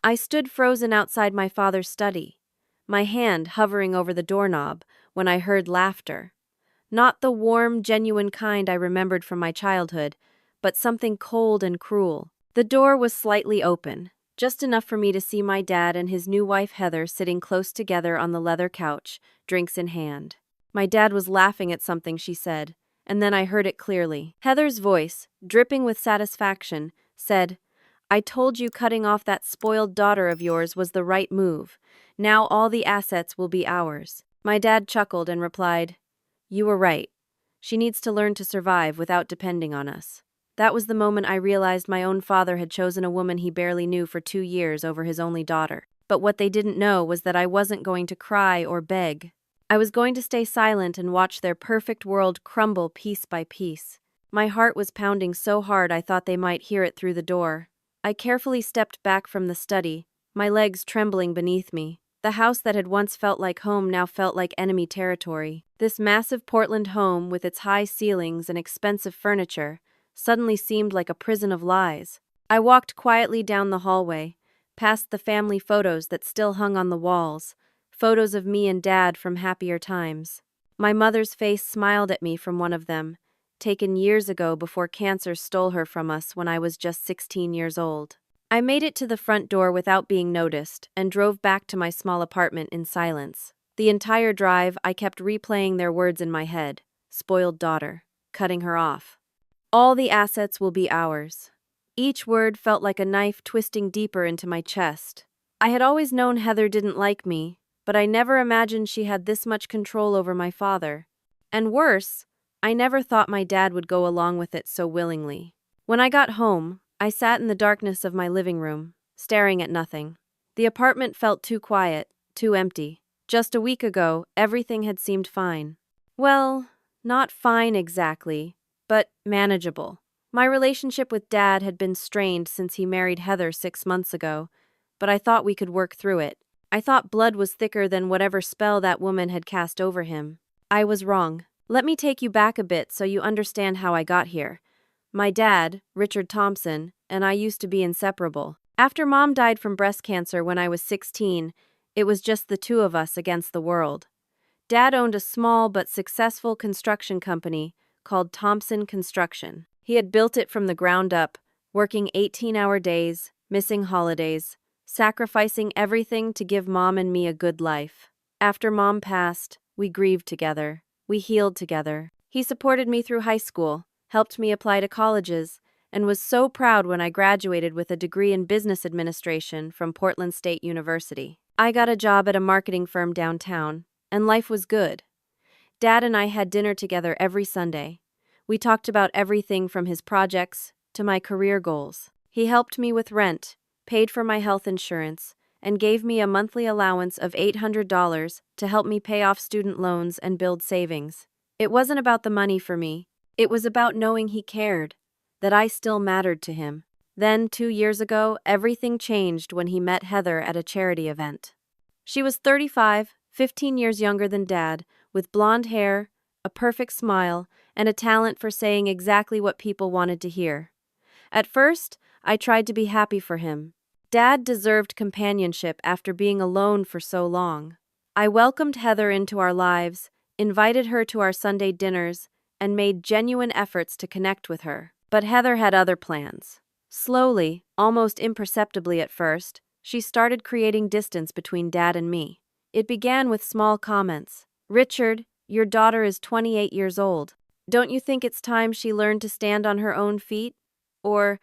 I stood frozen outside my father's study, my hand hovering over the doorknob, when I heard laughter. Not the warm, genuine kind I remembered from my childhood, but something cold and cruel. The door was slightly open, just enough for me to see my dad and his new wife Heather sitting close together on the leather couch, drinks in hand. My dad was laughing at something she said, and then I heard it clearly. Heather's voice, dripping with satisfaction, said, "I told you cutting off that spoiled daughter of yours was the right move. Now all the assets will be ours." My dad chuckled and replied, "You were right. She needs to learn to survive without depending on us." That was the moment I realized my own father had chosen a woman he barely knew for 2 years over his only daughter. But what they didn't know was that I wasn't going to cry or beg. I was going to stay silent and watch their perfect world crumble piece by piece. My heart was pounding so hard I thought they might hear it through the door. I carefully stepped back from the study, my legs trembling beneath me. The house that had once felt like home now felt like enemy territory. This massive Portland home, with its high ceilings and expensive furniture, suddenly seemed like a prison of lies. I walked quietly down the hallway, past the family photos that still hung on the walls, photos of me and Dad from happier times. My mother's face smiled at me from one of them, taken years ago before cancer stole her from us when I was just 16 years old. I made it to the front door without being noticed and drove back to my small apartment in silence. The entire drive, I kept replaying their words in my head. Spoiled daughter. Cutting her off. All the assets will be ours. Each word felt like a knife twisting deeper into my chest. I had always known Heather didn't like me, but I never imagined she had this much control over my father. And worse, I never thought my dad would go along with it so willingly. When I got home, I sat in the darkness of my living room, staring at nothing. The apartment felt too quiet, too empty. Just a week ago, everything had seemed fine. Well, not fine exactly, but manageable. My relationship with Dad had been strained since he married Heather 6 months ago, but I thought we could work through it. I thought blood was thicker than whatever spell that woman had cast over him. I was wrong. Let me take you back a bit so you understand how I got here. My dad, Richard Thompson, and I used to be inseparable. After Mom died from breast cancer when I was 16, it was just the two of us against the world. Dad owned a small but successful construction company called Thompson Construction. He had built it from the ground up, working 18-hour days, missing holidays, sacrificing everything to give Mom and me a good life. After Mom passed, we grieved together. We healed together. He supported me through high school, helped me apply to colleges, and was so proud when I graduated with a degree in business administration from Portland State University. I got a job at a marketing firm downtown, and life was good. Dad and I had dinner together every Sunday. We talked about everything from his projects to my career goals. He helped me with rent, paid for my health insurance, and gave me a monthly allowance of $800 to help me pay off student loans and build savings. It wasn't about the money for me. It was about knowing he cared, that I still mattered to him. Then, 2 years ago, everything changed when he met Heather at a charity event. She was 35, 15 years younger than Dad, with blonde hair, a perfect smile, and a talent for saying exactly what people wanted to hear. At first, I tried to be happy for him. Dad deserved companionship after being alone for so long. I welcomed Heather into our lives, invited her to our Sunday dinners, and made genuine efforts to connect with her. But Heather had other plans. Slowly, almost imperceptibly at first, she started creating distance between Dad and me. It began with small comments. "Richard, your daughter is 28 years old. Don't you think it's time she learned to stand on her own feet?" Or,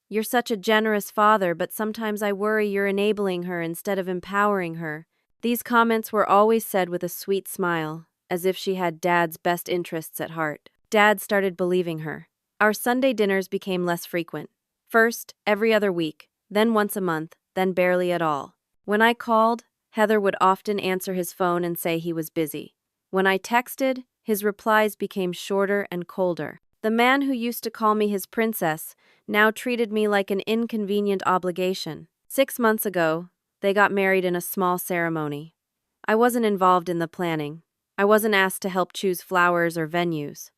"You're such a generous father, but sometimes I worry you're enabling her instead of empowering her." These comments were always said with a sweet smile, as if she had Dad's best interests at heart. Dad started believing her. Our Sunday dinners became less frequent. First, every other week, then once a month, then barely at all. When I called, Heather would often answer his phone and say he was busy. When I texted, his replies became shorter and colder. The man who used to call me his princess now treated me like an inconvenient obligation. 6 months ago, they got married in a small ceremony. I wasn't involved in the planning. I wasn't asked to help choose flowers or venues.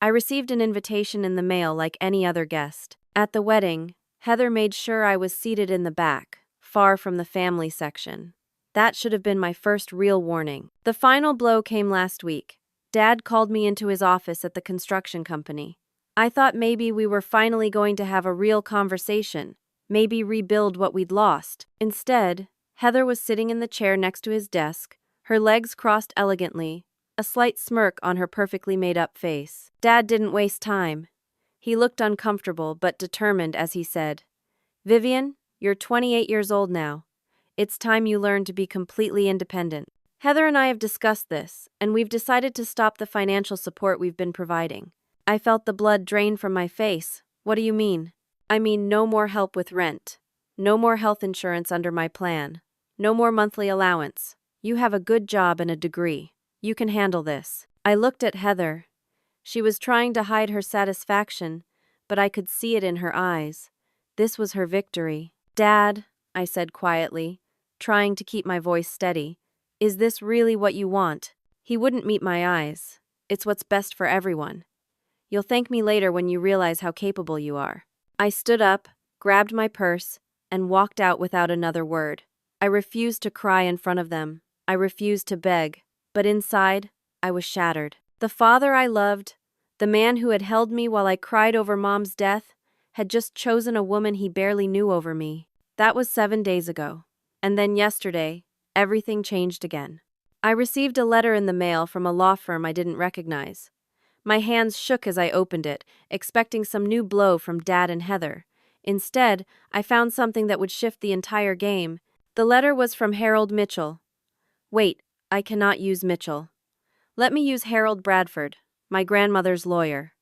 I received an invitation in the mail like any other guest. At the wedding, Heather made sure I was seated in the back, far from the family section. That should have been my first real warning. The final blow came last week. Dad called me into his office at the construction company. I thought maybe we were finally going to have a real conversation, maybe rebuild what we'd lost. Instead, Heather was sitting in the chair next to his desk, her legs crossed elegantly, a slight smirk on her perfectly made-up face. Dad didn't waste time. He looked uncomfortable but determined as he said, "Vivian, you're 28 years old now. It's time you learn to be completely independent. Heather and I have discussed this, and we've decided to stop the financial support we've been providing." I felt the blood drain from my face. "What do you mean?" "I mean no more help with rent. No more health insurance under my plan. No more monthly allowance. You have a good job and a degree. You can handle this." I looked at Heather. She was trying to hide her satisfaction, but I could see it in her eyes. This was her victory. "Dad," I said quietly, trying to keep my voice steady, "is this really what you want?" He wouldn't meet my eyes. "It's what's best for everyone. You'll thank me later when you realize how capable you are." I stood up, grabbed my purse, and walked out without another word. I refused to cry in front of them. I refused to beg. But inside, I was shattered. The father I loved, the man who had held me while I cried over Mom's death, had just chosen a woman he barely knew over me. That was 7 days ago. And then yesterday, everything changed again. I received a letter in the mail from a law firm I didn't recognize. My hands shook as I opened it, expecting some new blow from Dad and Heather. Instead, I found something that would shift the entire game. The letter was from Harold Mitchell. Wait, I cannot use Mitchell. Let me use Harold Bradford, my grandmother's lawyer.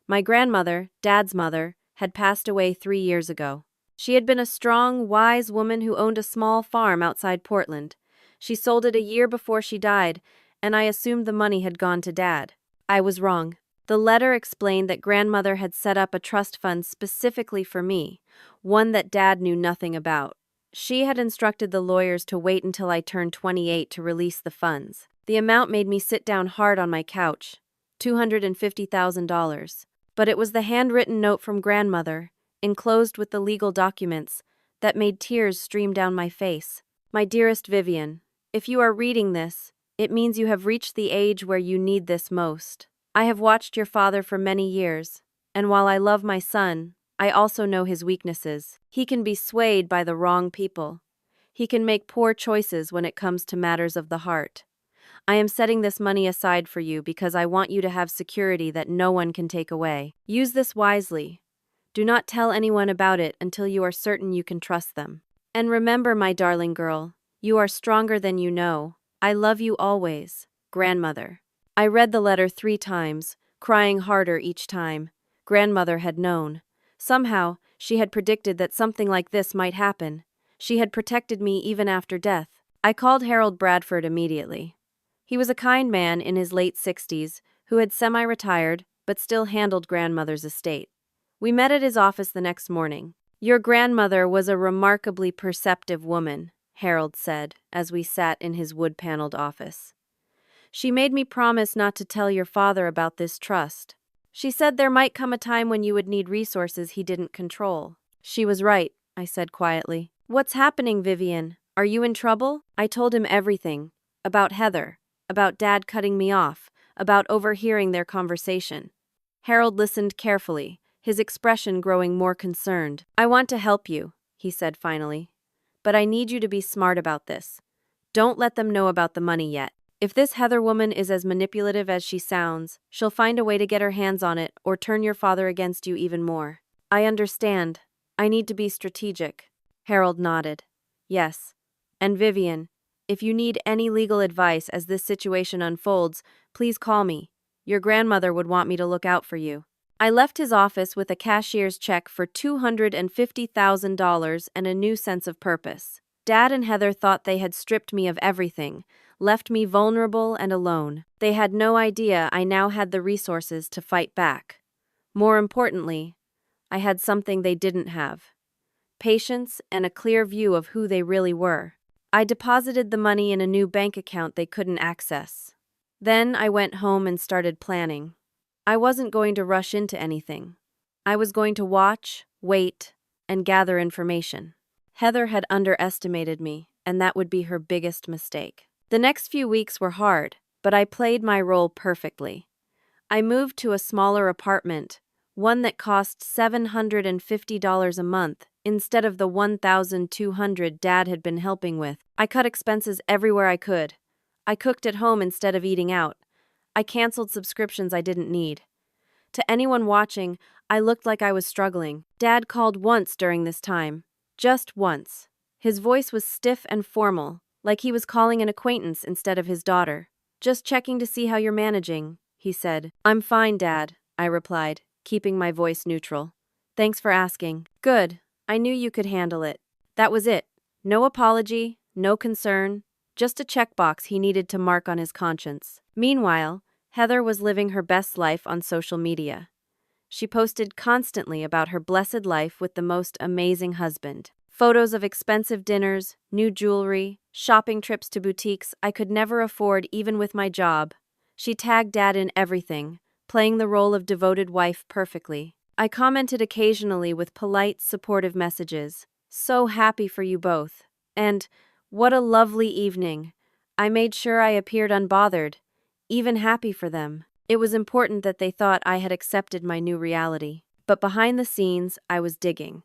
My grandmother, Dad's mother, had passed away 3 years ago. She had been a strong, wise woman who owned a small farm outside Portland. She sold it a year before she died, and I assumed the money had gone to Dad. I was wrong. The letter explained that grandmother had set up a trust fund specifically for me, one that Dad knew nothing about. She had instructed the lawyers to wait until I turned 28 to release the funds. The amount made me sit down hard on my couch, $250,000. But it was the handwritten note from grandmother, enclosed with the legal documents, that made tears stream down my face. "My dearest Vivian, if you are reading this, it means you have reached the age where you need this most. I have watched your father for many years, and while I love my son, I also know his weaknesses. He can be swayed by the wrong people. He can make poor choices when it comes to matters of the heart. I am setting this money aside for you because I want you to have security that no one can take away. Use this wisely. Do not tell anyone about it until you are certain you can trust them. And remember, my darling girl, you are stronger than you know. I love you always, Grandmother." I read the letter 3 times, crying harder each time. Grandmother had known. Somehow, she had predicted that something like this might happen. She had protected me even after death. I called Harold Bradford immediately. He was a kind man in his late 60s who had semi-retired but still handled grandmother's estate. We met at his office the next morning. "Your grandmother was a remarkably perceptive woman," Harold said as we sat in his wood-paneled office. "She made me promise not to tell your father about this trust. She said there might come a time when you would need resources he didn't control." "She was right," I said quietly. "What's happening, Vivian? Are you in trouble?" I told him everything. About Heather, about Dad cutting me off, about overhearing their conversation. Harold listened carefully, his expression growing more concerned. "I want to help you," he said finally. "But I need you to be smart about this. Don't let them know about the money yet. If this Heather woman is as manipulative as she sounds, she'll find a way to get her hands on it or turn your father against you even more." "I understand. I need to be strategic." Harold nodded. "Yes. And Vivian, if you need any legal advice as this situation unfolds, please call me. Your grandmother would want me to look out for you." I left his office with a cashier's check for $250,000 and a new sense of purpose. Dad and Heather thought they had stripped me of everything, left me vulnerable and alone. They had no idea I now had the resources to fight back. More importantly, I had something they didn't have: patience and a clear view of who they really were. I deposited the money in a new bank account they couldn't access. Then I went home and started planning. I wasn't going to rush into anything. I was going to watch, wait, and gather information. Heather had underestimated me, and that would be her biggest mistake. The next few weeks were hard, but I played my role perfectly. I moved to a smaller apartment, one that cost $750 a month instead of the $1,200 Dad had been helping with. I cut expenses everywhere I could. I cooked at home instead of eating out. I canceled subscriptions I didn't need. To anyone watching, I looked like I was struggling. Dad called once during this time. Just once. His voice was stiff and formal, like he was calling an acquaintance instead of his daughter. "Just checking to see how you're managing," he said. "I'm fine, Dad," I replied, keeping my voice neutral. "Thanks for asking." "Good. I knew you could handle it." That was it. No apology, no concern, just a checkbox he needed to mark on his conscience. Meanwhile, Heather was living her best life on social media. She posted constantly about her blessed life with the most amazing husband. Photos of expensive dinners, new jewelry, shopping trips to boutiques I could never afford even with my job. She tagged Dad in everything, playing the role of devoted wife perfectly. I commented occasionally with polite, supportive messages. "So happy for you both." And, "What a lovely evening." I made sure I appeared unbothered, even happy for them. It was important that they thought I had accepted my new reality. But behind the scenes, I was digging.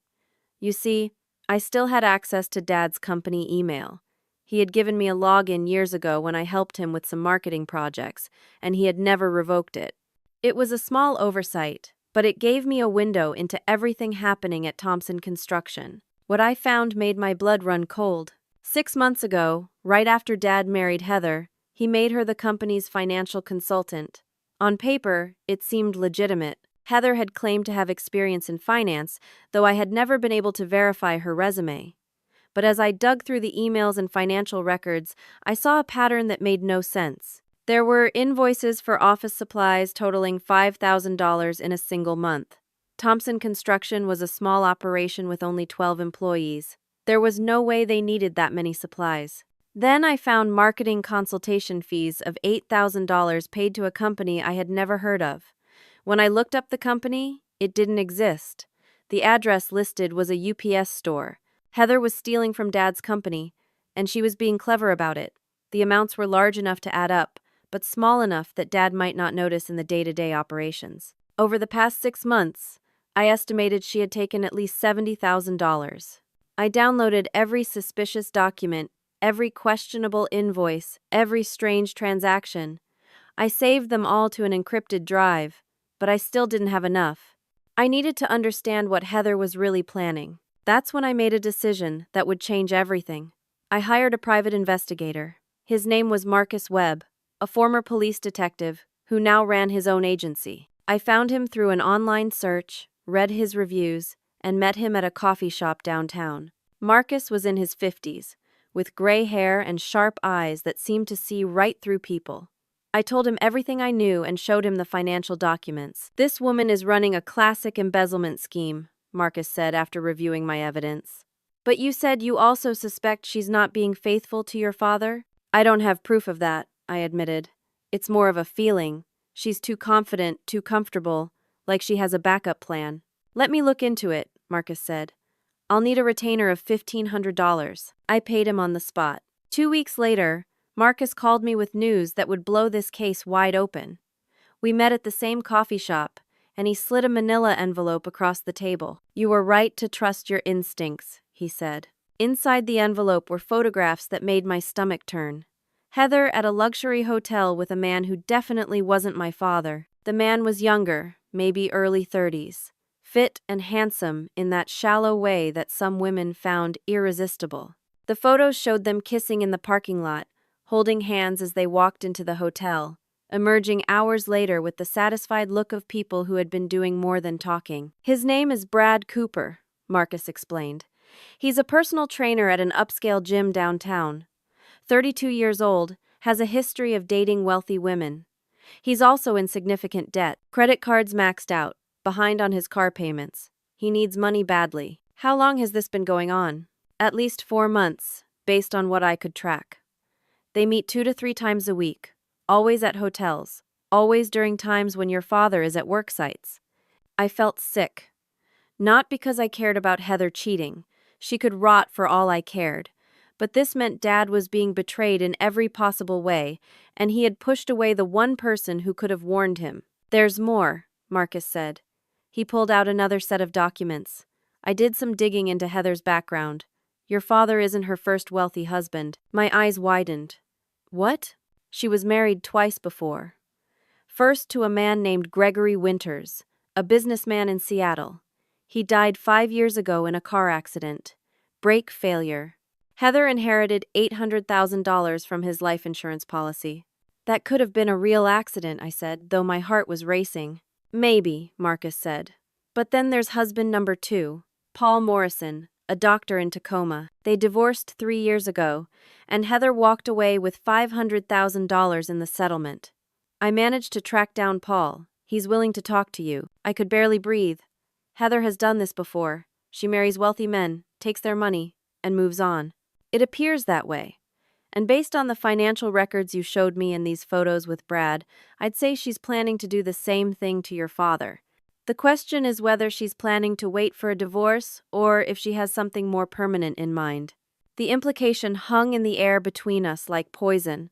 You see, I still had access to Dad's company email. He had given me a login years ago when I helped him with some marketing projects, and he had never revoked it. It was a small oversight, but it gave me a window into everything happening at Thompson Construction. What I found made my blood run cold. 6 months ago, right after Dad married Heather, he made her the company's financial consultant. On paper, it seemed legitimate. Heather had claimed to have experience in finance, though I had never been able to verify her resume. But as I dug through the emails and financial records, I saw a pattern that made no sense. There were invoices for office supplies totaling $5,000 in a single month. Thompson Construction was a small operation with only 12 employees. There was no way they needed that many supplies. Then I found marketing consultation fees of $8,000 paid to a company I had never heard of. When I looked up the company, it didn't exist. The address listed was a UPS store. Heather was stealing from Dad's company, and she was being clever about it. The amounts were large enough to add up, but small enough that Dad might not notice in the day-to-day operations. Over the past 6 months, I estimated she had taken at least $70,000. I downloaded every suspicious document, every questionable invoice, every strange transaction. I saved them all to an encrypted drive, but I still didn't have enough. I needed to understand what Heather was really planning. That's when I made a decision that would change everything. I hired a private investigator. His name was Marcus Webb, a former police detective who now ran his own agency. I found him through an online search, read his reviews, and met him at a coffee shop downtown. Marcus was in his 50s, with gray hair and sharp eyes that seemed to see right through people. I told him everything I knew and showed him the financial documents. "This woman is running a classic embezzlement scheme," Marcus said after reviewing my evidence. "But you said you also suspect she's not being faithful to your father?" "I don't have proof of that," I admitted. "It's more of a feeling. She's too confident, too comfortable, like she has a backup plan." "Let me look into it," Marcus said. "I'll need a retainer of $1,500. I paid him on the spot. 2 weeks later, Marcus called me with news that would blow this case wide open. We met at the same coffee shop, and he slid a manila envelope across the table. "You were right to trust your instincts," he said. Inside the envelope were photographs that made my stomach turn. Heather at a luxury hotel with a man who definitely wasn't my father. The man was younger, maybe early 30s, fit and handsome in that shallow way that some women found irresistible. The photos showed them kissing in the parking lot, holding hands as they walked into the hotel, emerging hours later with the satisfied look of people who had been doing more than talking. "His name is Brad Cooper," Marcus explained. "He's a personal trainer at an upscale gym downtown. 32 years old, has a history of dating wealthy women. He's also in significant debt. Credit cards maxed out, behind on his car payments. He needs money badly." "How long has this been going on?" "At least 4 months, based on what I could track. They meet 2 to 3 times a week, always at hotels, always during times when your father is at work sites." I felt sick. Not because I cared about Heather cheating, She could rot for all I cared. But this meant Dad was being betrayed in every possible way, and he had pushed away the one person who could have warned him. "There's more," Marcus said. He pulled out another set of documents. "I did some digging into Heather's background. Your father isn't her first wealthy husband." My eyes widened. "What?" "She was married twice before. First to a man named Gregory Winters, a businessman in Seattle. He died 5 years ago in a car accident. Brake failure. Heather inherited $800,000 from his life insurance policy." "That could have been a real accident," I said, though my heart was racing. "Maybe," Marcus said. "But then there's husband number 2, Paul Morrison, a doctor in Tacoma. They divorced 3 years ago, and Heather walked away with $500,000 in the settlement. I managed to track down Paul. He's willing to talk to you." I could barely breathe. Heather has done this before. She marries wealthy men, takes their money, and moves on. It appears that way. And based on the financial records you showed me in these photos with Brad, I'd say she's planning to do the same thing to your father. The question is whether she's planning to wait for a divorce or if she has something more permanent in mind. The implication hung in the air between us like poison.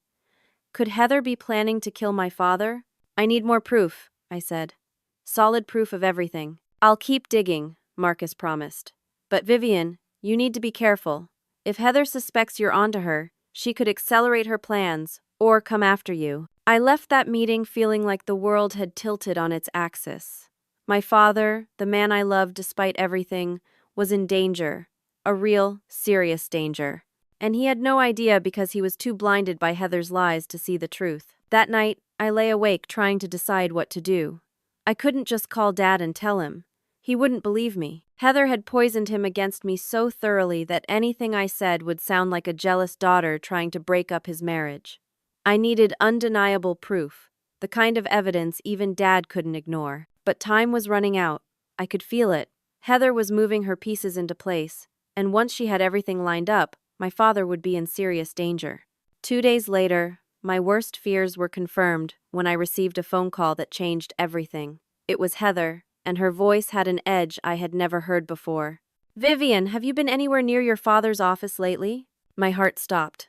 Could Heather be planning to kill my father? "I need more proof," I said. "Solid proof of everything." "I'll keep digging," Marcus promised. "But Vivian, you need to be careful. If Heather suspects you're onto her, she could accelerate her plans or come after you." I left that meeting feeling like the world had tilted on its axis. My father, the man I loved despite everything, was in danger. A real, serious danger. And he had no idea because he was too blinded by Heather's lies to see the truth. That night, I lay awake trying to decide what to do. I couldn't just call Dad and tell him. He wouldn't believe me. Heather had poisoned him against me so thoroughly that anything I said would sound like a jealous daughter trying to break up his marriage. I needed undeniable proof, the kind of evidence even Dad couldn't ignore. But time was running out. I could feel it. Heather was moving her pieces into place, and once she had everything lined up, my father would be in serious danger. 2 days later, my worst fears were confirmed when I received a phone call that changed everything. It was Heather, and her voice had an edge I had never heard before. "Vivian, have you been anywhere near your father's office lately?" My heart stopped.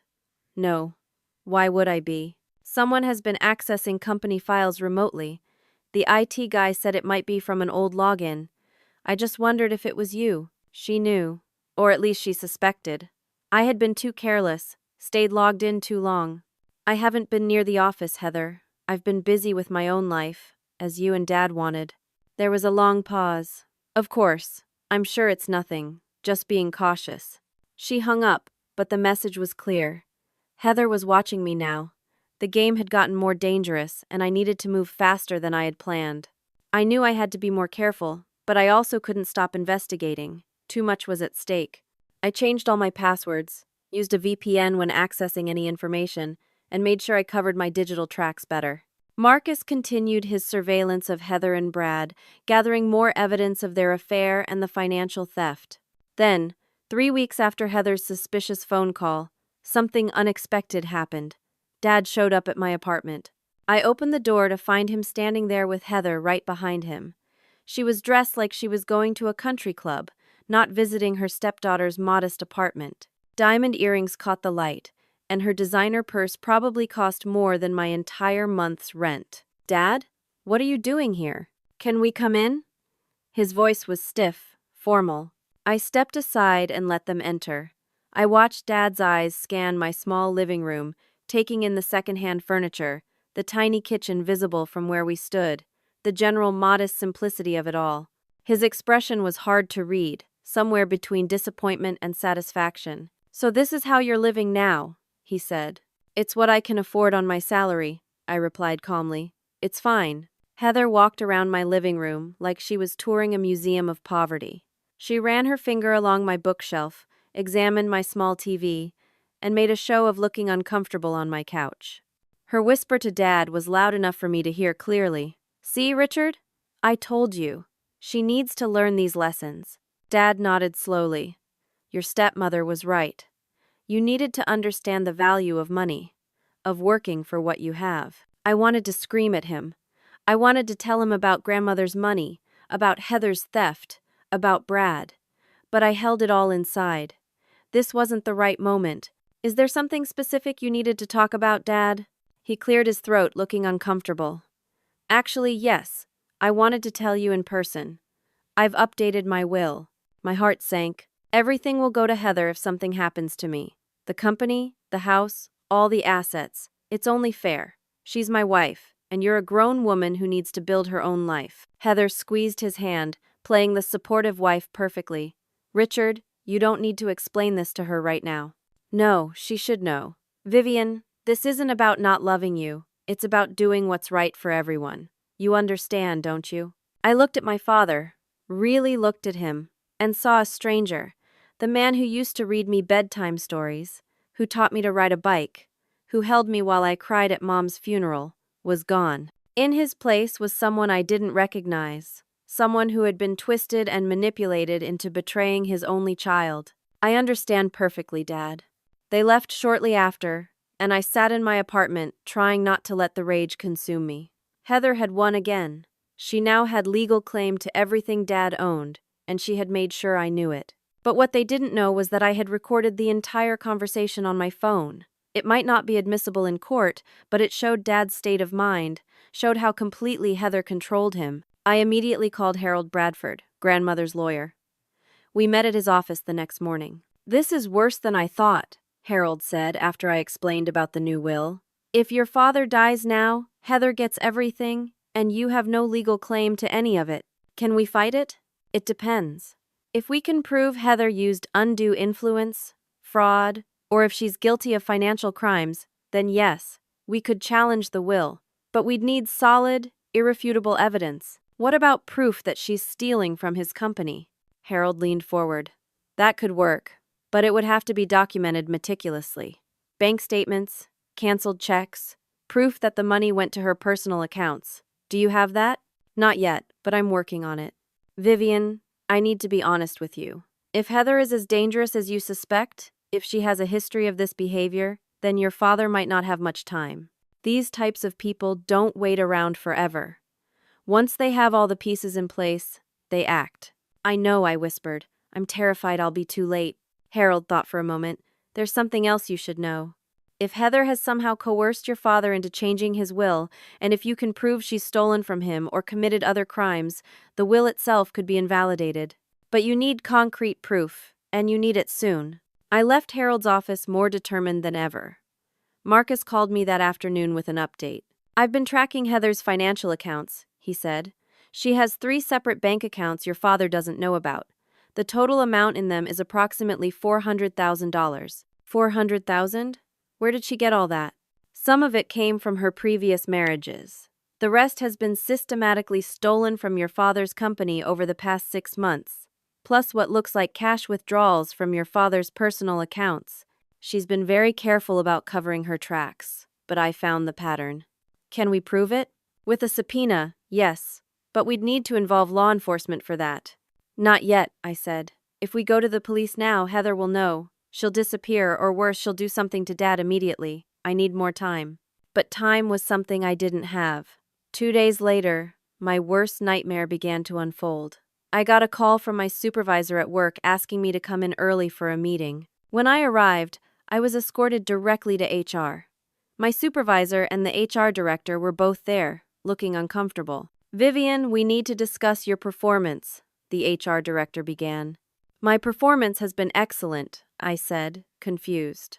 No. Why would I be? Someone has been accessing company files remotely. The IT guy said it might be from an old login. I just wondered if it was you. She knew. Or at least she suspected. I had been too careless, stayed logged in too long. "I haven't been near the office, Heather. I've been busy with my own life, as you and Dad wanted." There was a long pause. "Of course. I'm sure it's nothing. Just being cautious." She hung up, but the message was clear. Heather was watching me now. The game had gotten more dangerous, and I needed to move faster than I had planned. I knew I had to be more careful, but I also couldn't stop investigating. Too much was at stake. I changed all my passwords, used a VPN when accessing any information, and made sure I covered my digital tracks better. Marcus continued his surveillance of Heather and Brad, gathering more evidence of their affair and the financial theft. Then, 3 weeks after Heather's suspicious phone call, something unexpected happened. Dad showed up at my apartment. I opened the door to find him standing there with Heather right behind him. She was dressed like she was going to a country club, not visiting her stepdaughter's modest apartment. Diamond earrings caught the light, and her designer purse probably cost more than my entire month's rent. "Dad, what are you doing here? Can we come in?" His voice was stiff, formal. I stepped aside and let them enter. I watched Dad's eyes scan my small living room, taking in the secondhand furniture, the tiny kitchen visible from where we stood, the general modest simplicity of it all. His expression was hard to read, somewhere between disappointment and satisfaction. "So this is how you're living now," he said. "It's what I can afford on my salary," I replied calmly. "It's fine." Heather walked around my living room like she was touring a museum of poverty. She ran her finger along my bookshelf, examined my small TV, and made a show of looking uncomfortable on my couch. Her whisper to Dad was loud enough for me to hear clearly. "See, Richard? I told you. She needs to learn these lessons." Dad nodded slowly. "Your stepmother was right. You needed to understand the value of money, of working for what you have." I wanted to scream at him. I wanted to tell him about grandmother's money, about Heather's theft, about Brad. but I held it all inside. This wasn't the right moment. Is there something specific you needed to talk about, Dad? He cleared his throat, looking uncomfortable. Actually, yes. I wanted to tell you in person. I've updated my will. My heart sank. Everything will go to Heather if something happens to me. The company, the house, all the assets. It's only fair. She's my wife, and you're a grown woman who needs to build her own life. Heather squeezed his hand, playing the supportive wife perfectly. Richard, you don't need to explain this to her right now. No, she should know. Vivian, this isn't about not loving you. It's about doing what's right for everyone. You understand, don't you? I looked at my father, really looked at him, and saw a stranger, the man who used to read me bedtime stories, who taught me to ride a bike, who held me while I cried at Mom's funeral, was gone. In his place was someone I didn't recognize, someone who had been twisted and manipulated into betraying his only child. I understand perfectly, Dad. They left shortly after, and I sat in my apartment, trying not to let the rage consume me. Heather had won again. She now had legal claim to everything Dad owned, and she had made sure I knew it. But what they didn't know was that I had recorded the entire conversation on my phone. It might not be admissible in court, but it showed Dad's state of mind, showed how completely Heather controlled him. I immediately called Harold Bradford, grandmother's lawyer. We met at his office the next morning. This is worse than I thought, Harold said after I explained about the new will. If your father dies now, Heather gets everything, and you have no legal claim to any of it. Can we fight it? It depends. If we can prove Heather used undue influence, fraud, or if she's guilty of financial crimes, then yes, we could challenge the will. But we'd need solid, irrefutable evidence. What about proof that she's stealing from his company? Harold leaned forward. That could work, but it would have to be documented meticulously. Bank statements, canceled checks, proof that the money went to her personal accounts. Do you have that? Not yet, but I'm working on it. Vivian, I need to be honest with you. If Heather is as dangerous as you suspect, if she has a history of this behavior, then your father might not have much time. These types of people don't wait around forever. Once they have all the pieces in place, they act. I know, I whispered. I'm terrified I'll be too late. Harold thought for a moment. There's something else you should know. If Heather has somehow coerced your father into changing his will, and if you can prove she's stolen from him or committed other crimes, the will itself could be invalidated. But you need concrete proof, and you need it soon. I left Harold's office more determined than ever. Marcus called me that afternoon with an update. I've been tracking Heather's financial accounts, he said. She has 3 separate bank accounts your father doesn't know about. The total amount in them is approximately $400,000. 400,000? Where did she get all that? Some of it came from her previous marriages. The rest has been systematically stolen from your father's company over the past 6 months, plus what looks like cash withdrawals from your father's personal accounts. She's been very careful about covering her tracks, but I found the pattern. Can we prove it? With a subpoena, yes, but we'd need to involve law enforcement for that. Not yet, I said. If we go to the police now, Heather will know. She'll disappear, or worse, she'll do something to Dad immediately. I need more time. But time was something I didn't have. 2 days later, my worst nightmare began to unfold. I got a call from my supervisor at work asking me to come in early for a meeting. When I arrived, I was escorted directly to HR. My supervisor and the HR director were both there, looking uncomfortable. Vivian, we need to discuss your performance, the HR director began. My performance has been excellent, I said, confused.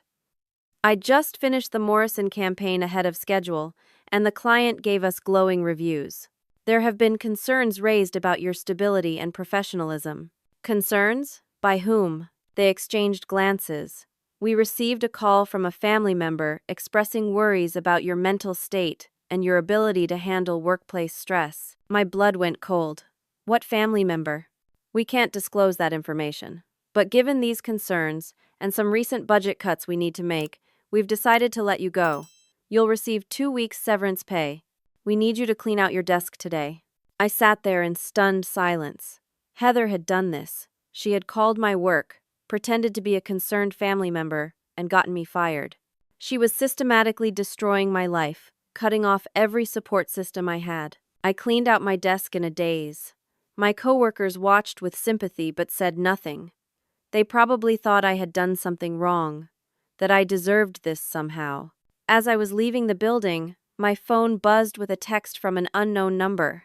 I just finished the Morrison campaign ahead of schedule, and the client gave us glowing reviews. There have been concerns raised about your stability and professionalism. Concerns? By whom? They exchanged glances. We received a call from a family member expressing worries about your mental state and your ability to handle workplace stress. My blood went cold. What family member? We can't disclose that information. But given these concerns and some recent budget cuts we need to make, we've decided to let you go. You'll receive 2 weeks severance pay. We need you to clean out your desk today. I sat there in stunned silence. Heather had done this. She had called my work, pretended to be a concerned family member, and gotten me fired. She was systematically destroying my life, cutting off every support system I had. I cleaned out my desk in a daze. My coworkers watched with sympathy but said nothing. They probably thought I had done something wrong, that I deserved this somehow. As I was leaving the building, my phone buzzed with a text from an unknown number.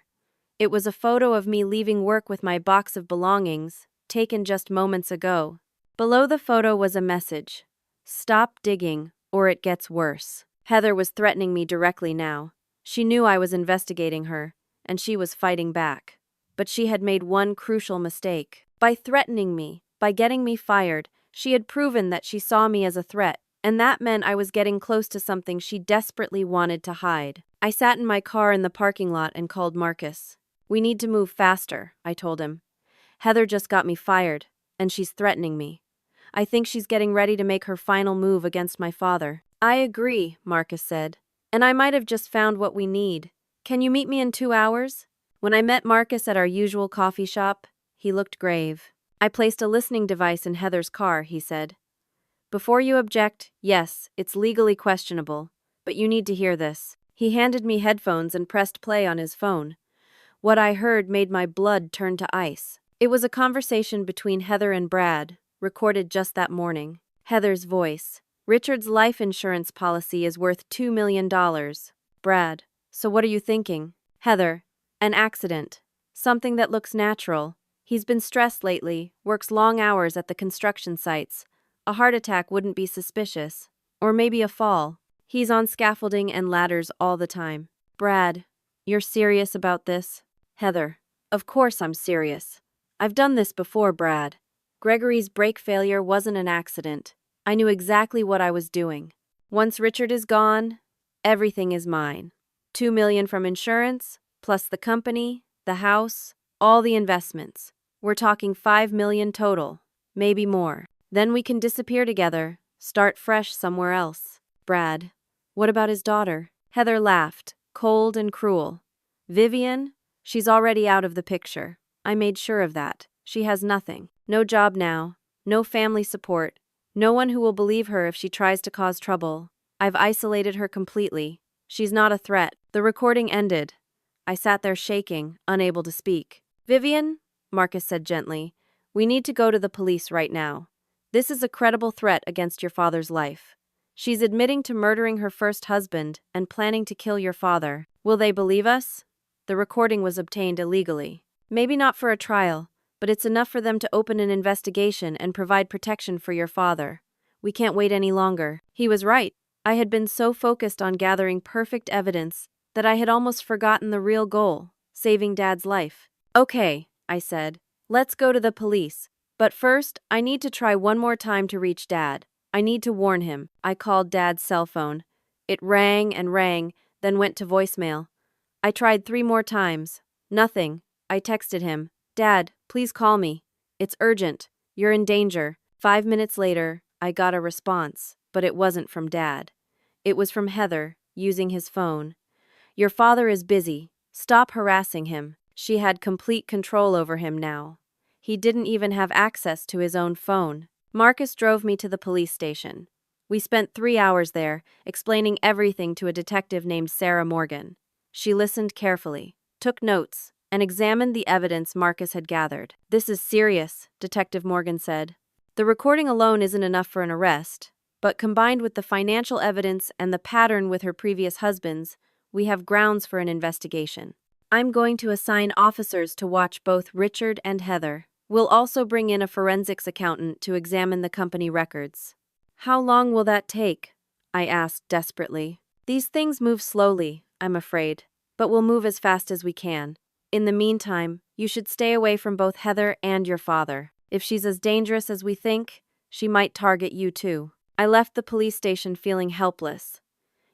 It was a photo of me leaving work with my box of belongings, taken just moments ago. Below the photo was a message: "Stop digging, or it gets worse." Heather was threatening me directly now. She knew I was investigating her, and she was fighting back. But she had made one crucial mistake. By threatening me, by getting me fired, she had proven that she saw me as a threat, and that meant I was getting close to something she desperately wanted to hide. I sat in my car in the parking lot and called Marcus. "We need to move faster," I told him. "Heather just got me fired, and she's threatening me. I think she's getting ready to make her final move against my father." "I agree," Marcus said. "And I might have just found what we need. Can you meet me in 2 hours?" When I met Marcus at our usual coffee shop, he looked grave. "I placed a listening device in Heather's car," he said. "Before you object, yes, it's legally questionable, but you need to hear this." He handed me headphones and pressed play on his phone. What I heard made my blood turn to ice. It was a conversation between Heather and Brad, recorded just that morning. Heather's voice: "Richard's life insurance policy is worth $2 million. Brad: "So what are you thinking?" Heather: "An accident. Something that looks natural. He's been stressed lately, works long hours at the construction sites. A heart attack wouldn't be suspicious. Or maybe a fall. He's on scaffolding and ladders all the time." Brad: "You're serious about this?" Heather: "Of course I'm serious. I've done this before, Brad. Gregory's brake failure wasn't an accident. I knew exactly what I was doing. Once Richard is gone, everything is mine. $2 million from insurance, plus the company, the house, all the investments. We're talking $5 million total, maybe more. Then we can disappear together, start fresh somewhere else." Brad: "What about his daughter?" Heather laughed, cold and cruel. "Vivian? She's already out of the picture. I made sure of that. She has nothing. No job now, no family support, no one who will believe her if she tries to cause trouble. I've isolated her completely. She's not a threat." The recording ended. I sat there shaking, unable to speak. "Vivian," Marcus said gently, "we need to go to the police right now. This is a credible threat against your father's life. She's admitting to murdering her first husband and planning to kill your father. Will they believe us?" The recording was obtained illegally. "Maybe not for a trial, but it's enough for them to open an investigation and provide protection for your father. We can't wait any longer." He was right. I had been so focused on gathering perfect evidence that I had almost forgotten the real goal: saving Dad's life. "Okay," I said. "Let's go to the police. But first, I need to try one more time to reach Dad. I need to warn him." I called Dad's cell phone. It rang and rang, then went to voicemail. I tried 3 more times. Nothing. I texted him: "Dad, please call me. It's urgent. You're in danger." 5 minutes later, I got a response, but it wasn't from Dad. It was from Heather, using his phone. "Your father is busy. Stop harassing him." She had complete control over him now. He didn't even have access to his own phone. Marcus drove me to the police station. We spent 3 hours there, explaining everything to a detective named Sarah Morgan. She listened carefully, took notes, and examined the evidence Marcus had gathered. "This is serious," Detective Morgan said. "The recording alone isn't enough for an arrest, but combined with the financial evidence and the pattern with her previous husbands, we have grounds for an investigation. I'm going to assign officers to watch both Richard and Heather. We'll also bring in a forensics accountant to examine the company records." "How long will that take?" I asked desperately. "These things move slowly, I'm afraid, but we'll move as fast as we can. In the meantime, you should stay away from both Heather and your father. If she's as dangerous as we think, she might target you too." I left the police station feeling helpless.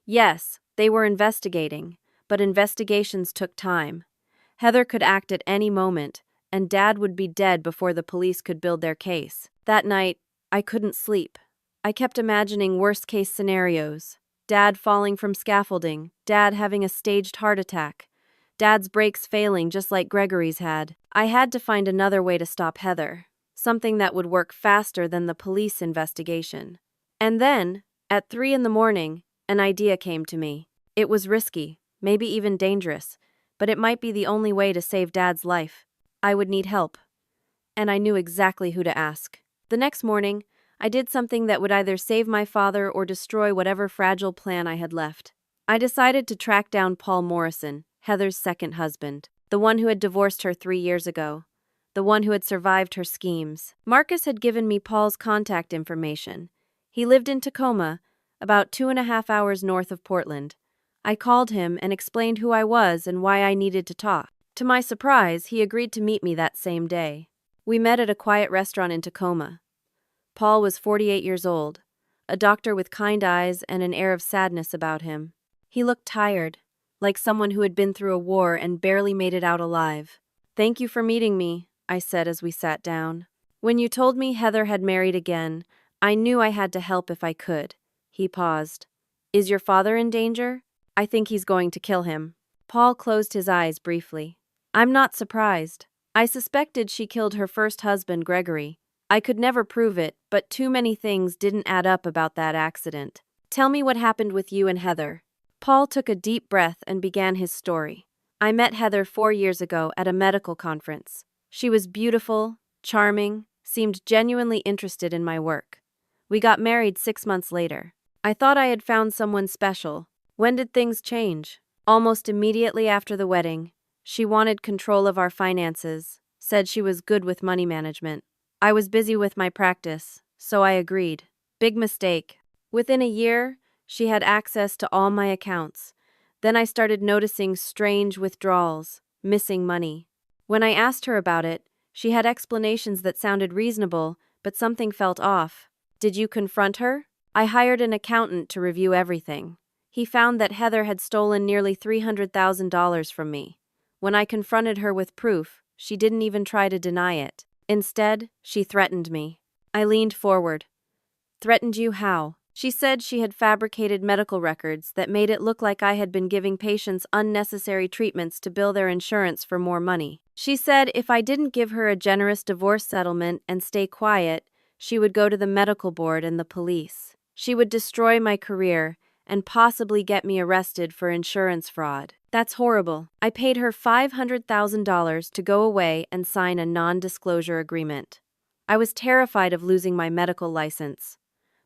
Yes, they were investigating, but investigations took time. Heather could act at any moment, and Dad would be dead before the police could build their case. That night, I couldn't sleep. I kept imagining worst-case scenarios. Dad falling from scaffolding, Dad having a staged heart attack, Dad's brakes failing just like Gregory's had. I had to find another way to stop Heather, something that would work faster than the police investigation. And then, at 3 in the morning, an idea came to me. It was risky, maybe even dangerous, but it might be the only way to save Dad's life. I would need help. And I knew exactly who to ask. The next morning, I did something that would either save my father or destroy whatever fragile plan I had left. I decided to track down Paul Morrison, Heather's second husband, the one who had divorced her 3 years ago, the one who had survived her schemes. Marcus had given me Paul's contact information. He lived in Tacoma, about 2.5 hours north of Portland. I called him and explained who I was and why I needed to talk. To my surprise, he agreed to meet me that same day. We met at a quiet restaurant in Tacoma. Paul was 48 years old, a doctor with kind eyes and an air of sadness about him. He looked tired, like someone who had been through a war and barely made it out alive. "Thank you for meeting me," I said as we sat down. "When you told me Heather had married again, I knew I had to help if I could." He paused. "Is your father in danger?" "I think he's going to kill him." Paul closed his eyes briefly. "I'm not surprised. I suspected she killed her first husband, Gregory. I could never prove it, but too many things didn't add up about that accident. Tell me what happened with you and Heather." Paul took a deep breath and began his story. "I met Heather 4 years ago at a medical conference. She was beautiful, charming, seemed genuinely interested in my work. We got married 6 months later. I thought I had found someone special. When did things change? Almost immediately after the wedding, she wanted control of our finances, said she was good with money management. I was busy with my practice, so I agreed. Big mistake. Within a year, she had access to all my accounts. Then I started noticing strange withdrawals, missing money. When I asked her about it, she had explanations that sounded reasonable, but something felt off. Did you confront her? I hired an accountant to review everything. He found that Heather had stolen nearly $300,000 from me. When I confronted her with proof, she didn't even try to deny it. Instead, she threatened me. I leaned forward. "Threatened you how?" She said she had fabricated medical records that made it look like I had been giving patients unnecessary treatments to bill their insurance for more money. She said if I didn't give her a generous divorce settlement and stay quiet, she would go to the medical board and the police. She would destroy my career and possibly get me arrested for insurance fraud. That's horrible. I paid her $500,000 to go away and sign a non-disclosure agreement. I was terrified of losing my medical license.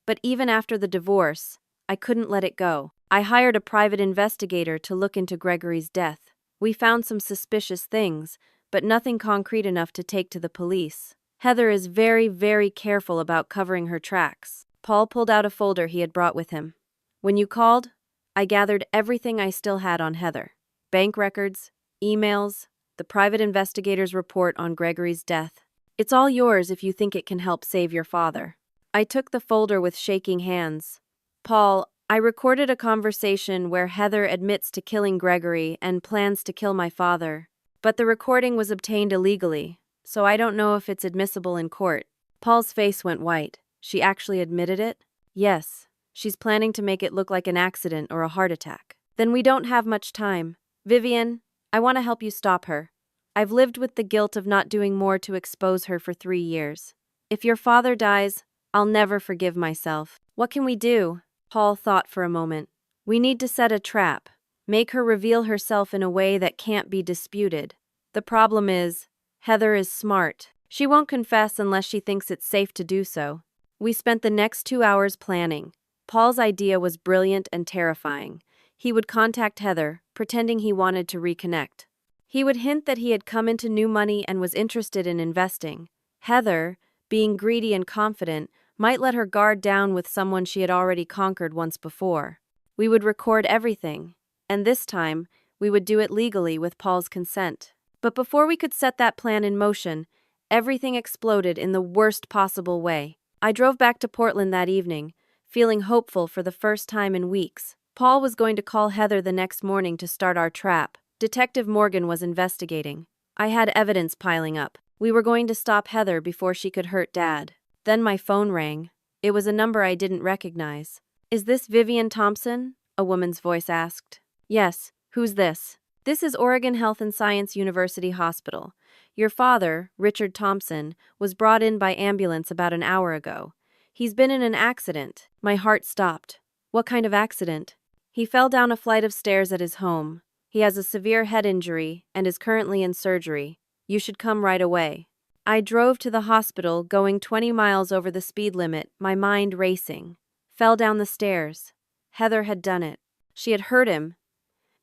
But even after the divorce, I couldn't let it go. I hired a private investigator to look into Gregory's death. We found some suspicious things, but nothing concrete enough to take to the police. Heather is very, very careful about covering her tracks. Paul pulled out a folder he had brought with him. When you called, I gathered everything I still had on Heather. Bank records, emails, the private investigator's report on Gregory's death. It's all yours if you think it can help save your father. I took the folder with shaking hands. "Paul, I recorded a conversation where Heather admits to killing Gregory and plans to kill my father. But the recording was obtained illegally, so I don't know if it's admissible in court." Paul's face went white. "She actually admitted it?" "Yes. She's planning to make it look like an accident or a heart attack." "Then we don't have much time. Vivian, I want to help you stop her. I've lived with the guilt of not doing more to expose her for 3 years. If your father dies, I'll never forgive myself. What can we do?" Paul thought for a moment. "We need to set a trap. Make her reveal herself in a way that can't be disputed. The problem is, Heather is smart. She won't confess unless she thinks it's safe to do so." We spent the next 2 hours planning. Paul's idea was brilliant and terrifying. He would contact Heather, pretending he wanted to reconnect. He would hint that he had come into new money and was interested in investing. Heather, being greedy and confident, might let her guard down with someone she had already conquered once before. We would record everything, and this time, we would do it legally with Paul's consent. But before we could set that plan in motion, everything exploded in the worst possible way. I drove back to Portland that evening, feeling hopeful for the first time in weeks. Paul was going to call Heather the next morning to start our trap. Detective Morgan was investigating. I had evidence piling up. We were going to stop Heather before she could hurt Dad. Then my phone rang. It was a number I didn't recognize. "Is this Vivian Thompson?" a woman's voice asked. "Yes. Who's this?" "This is Oregon Health and Science University Hospital. Your father, Richard Thompson, was brought in by ambulance about an hour ago. He's been in an accident." My heart stopped. "What kind of accident?" "He fell down a flight of stairs at his home. He has a severe head injury and is currently in surgery. You should come right away." I drove to the hospital, going 20 miles over the speed limit, my mind racing. Fell down the stairs. Heather had done it. She had hurt him,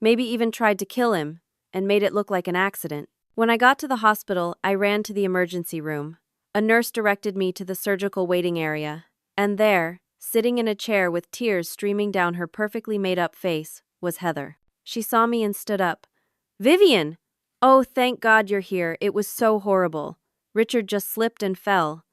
maybe even tried to kill him, and made it look like an accident. When I got to the hospital, I ran to the emergency room. A nurse directed me to the surgical waiting area, and there, sitting in a chair with tears streaming down her perfectly made-up face, was Heather. She saw me and stood up. "Vivian! Oh, thank God you're here. It was so horrible. Richard just slipped and fell.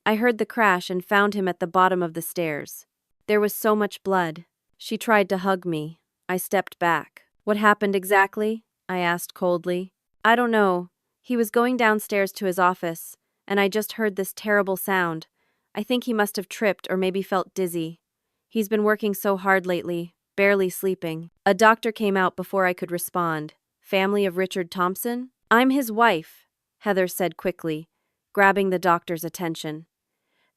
I heard the crash and found him at the bottom of the stairs. There was so much blood." She tried to hug me. I stepped back. "What happened exactly?" I asked coldly. "I don't know. He was going downstairs to his office, and I just heard this terrible sound. I think he must have tripped or maybe felt dizzy. He's been working so hard lately, barely sleeping." A doctor came out before I could respond. "Family of Richard Thompson?" "I'm his wife," Heather said quickly, grabbing the doctor's attention.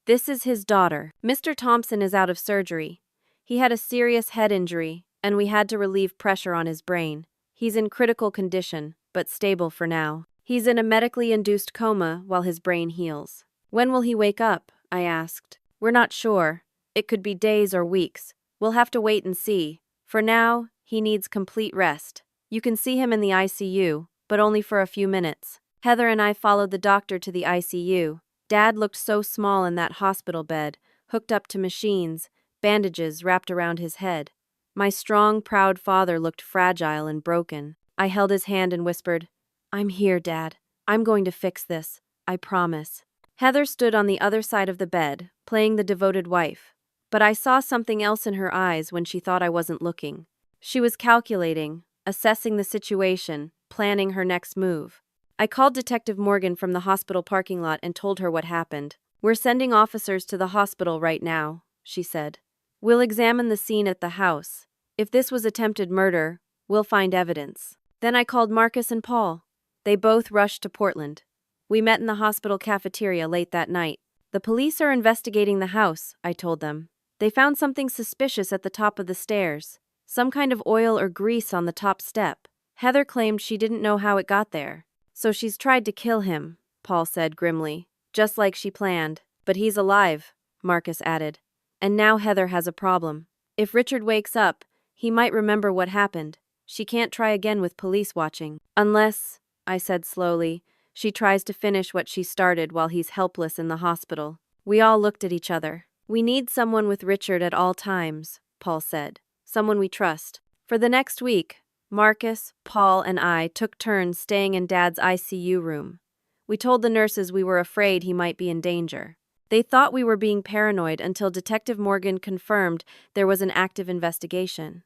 "This is his daughter. Mr. Thompson is out of surgery. He had a serious head injury, and we had to relieve pressure on his brain. He's in critical condition, but stable for now. He's in a medically induced coma while his brain heals." "When will he wake up?" I asked. "We're not sure. It could be days or weeks. We'll have to wait and see. For now, he needs complete rest. You can see him in the ICU, but only for a few minutes." Heather and I followed the doctor to the ICU. Dad looked so small in that hospital bed, hooked up to machines, bandages wrapped around his head. My strong, proud father looked fragile and broken. I held his hand and whispered, "I'm here, Dad. I'm going to fix this. I promise." Heather stood on the other side of the bed, playing the devoted wife. But I saw something else in her eyes when she thought I wasn't looking. She was calculating, assessing the situation, planning her next move. I called Detective Morgan from the hospital parking lot and told her what happened. "We're sending officers to the hospital right now," she said. "We'll examine the scene at the house. If this was attempted murder, we'll find evidence." Then I called Marcus and Paul. They both rushed to Portland. We met in the hospital cafeteria late that night. "The police are investigating the house," I told them. "They found something suspicious at the top of the stairs. Some kind of oil or grease on the top step. Heather claimed she didn't know how it got there. So she's tried to kill him," Paul said grimly. "Just like she planned. But he's alive," Marcus added. "And now Heather has a problem. If Richard wakes up, he might remember what happened. She can't try again with police watching. Unless," I said slowly, "she tries to finish what she started while he's helpless in the hospital." We all looked at each other. "We need someone with Richard at all times," Paul said. "Someone we trust." For the next week, Marcus, Paul, and I took turns staying in Dad's ICU room. We told the nurses we were afraid he might be in danger. They thought we were being paranoid until Detective Morgan confirmed there was an active investigation.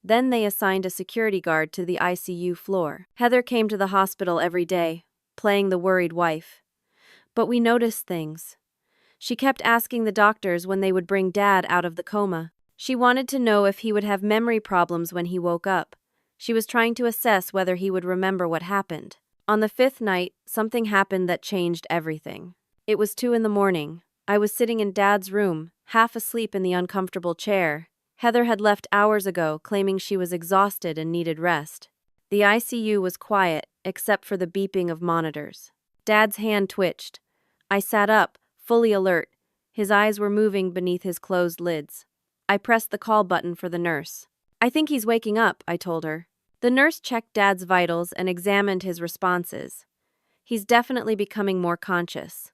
Then they assigned a security guard to the ICU floor. Heather came to the hospital every day, playing the worried wife. But we noticed things. She kept asking the doctors when they would bring Dad out of the coma. She wanted to know if he would have memory problems when he woke up. She was trying to assess whether he would remember what happened. On the 5th night, something happened that changed everything. It was 2 in the morning. I was sitting in Dad's room, half asleep in the uncomfortable chair. Heather had left hours ago, claiming she was exhausted and needed rest. The ICU was quiet, except for the beeping of monitors. Dad's hand twitched. I sat up, fully alert. His eyes were moving beneath his closed lids. I pressed the call button for the nurse. "I think he's waking up," I told her. The nurse checked Dad's vitals and examined his responses. "He's definitely becoming more conscious.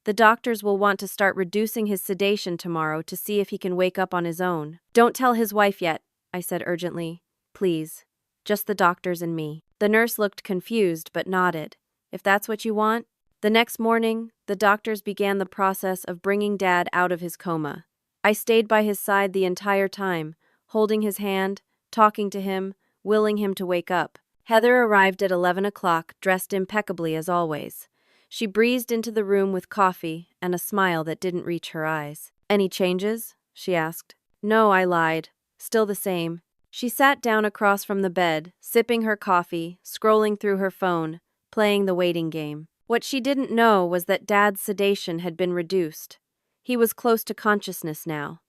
The doctors will want to start reducing his sedation tomorrow to see if he can wake up on his own." "Don't tell his wife yet," I said urgently. "Please. Just the doctors and me." The nurse looked confused but nodded. "If that's what you want." The next morning, the doctors began the process of bringing Dad out of his coma. I stayed by his side the entire time, holding his hand, talking to him, willing him to wake up. Heather arrived at 11 o'clock, dressed impeccably as always. She breezed into the room with coffee and a smile that didn't reach her eyes. "Any changes?" she asked. "No," I lied. "Still the same." She sat down across from the bed, sipping her coffee, scrolling through her phone, playing the waiting game. What she didn't know was that Dad's sedation had been reduced. He was close to consciousness now.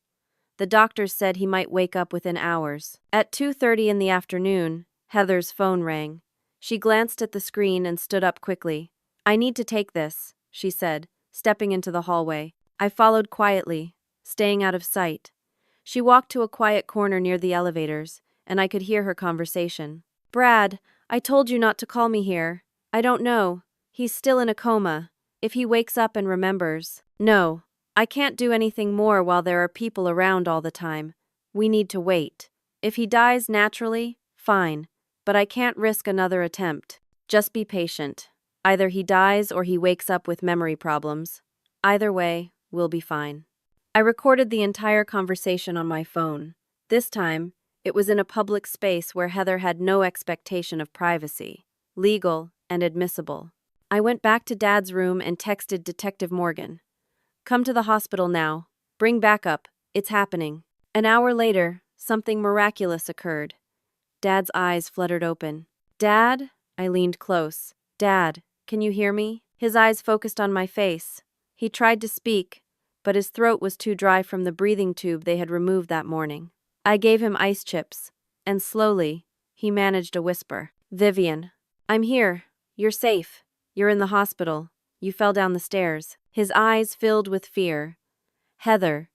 The doctors said he might wake up within hours. At 2:30 in the afternoon, Heather's phone rang. She glanced at the screen and stood up quickly. "I need to take this," she said, stepping into the hallway. I followed quietly, staying out of sight. She walked to a quiet corner near the elevators, and I could hear her conversation. Brad, I told you not to call me here. I don't know. He's still in a coma. If he wakes up and remembers. No, I can't do anything more while there are people around all the time. We need to wait. If he dies naturally, fine. But I can't risk another attempt. Just be patient. Either he dies or he wakes up with memory problems. Either way, we'll be fine. I recorded the entire conversation on my phone. This time, it was in a public space where Heather had no expectation of privacy, legal and admissible. I went back to Dad's room and texted Detective Morgan. Come to the hospital now. Bring backup. It's happening. An hour later, something miraculous occurred. Dad's eyes fluttered open. Dad? I leaned close. Dad, can you hear me? His eyes focused on my face. He tried to speak, but his throat was too dry from the breathing tube they had removed that morning. I gave him ice chips, and slowly, he managed a whisper. Vivian, I'm here. You're safe. You're in the hospital. You fell down the stairs. His eyes filled with fear. Heather.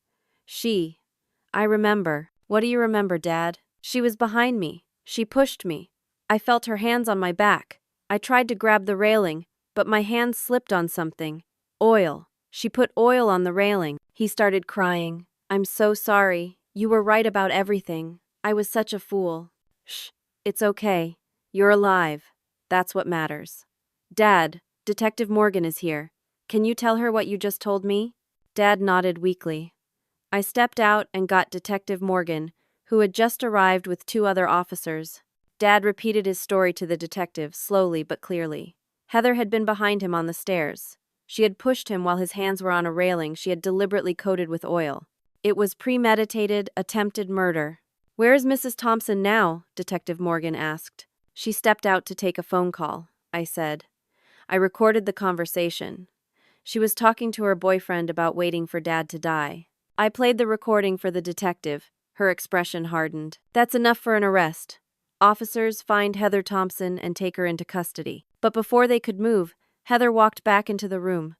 I remember. What do you remember, Dad? She was behind me. She pushed me. I felt her hands on my back. I tried to grab the railing, but my hand slipped on something. Oil. She put oil on the railing. He started crying. I'm so sorry. You were right about everything. I was such a fool. Shh. It's okay. You're alive. That's what matters. Dad, Detective Morgan is here. Can you tell her what you just told me? Dad nodded weakly. I stepped out and got Detective Morgan, who had just arrived with 2 other officers. Dad repeated his story to the detective, slowly but clearly. Heather had been behind him on the stairs. She had pushed him while his hands were on a railing she had deliberately coated with oil. It was premeditated, attempted murder. Where is Mrs. Thompson now? Detective Morgan asked. She stepped out to take a phone call, I said. I recorded the conversation. She was talking to her boyfriend about waiting for Dad to die. I played the recording for the detective. Her expression hardened. That's enough for an arrest. Officers, find Heather Thompson and take her into custody. But before they could move, Heather walked back into the room.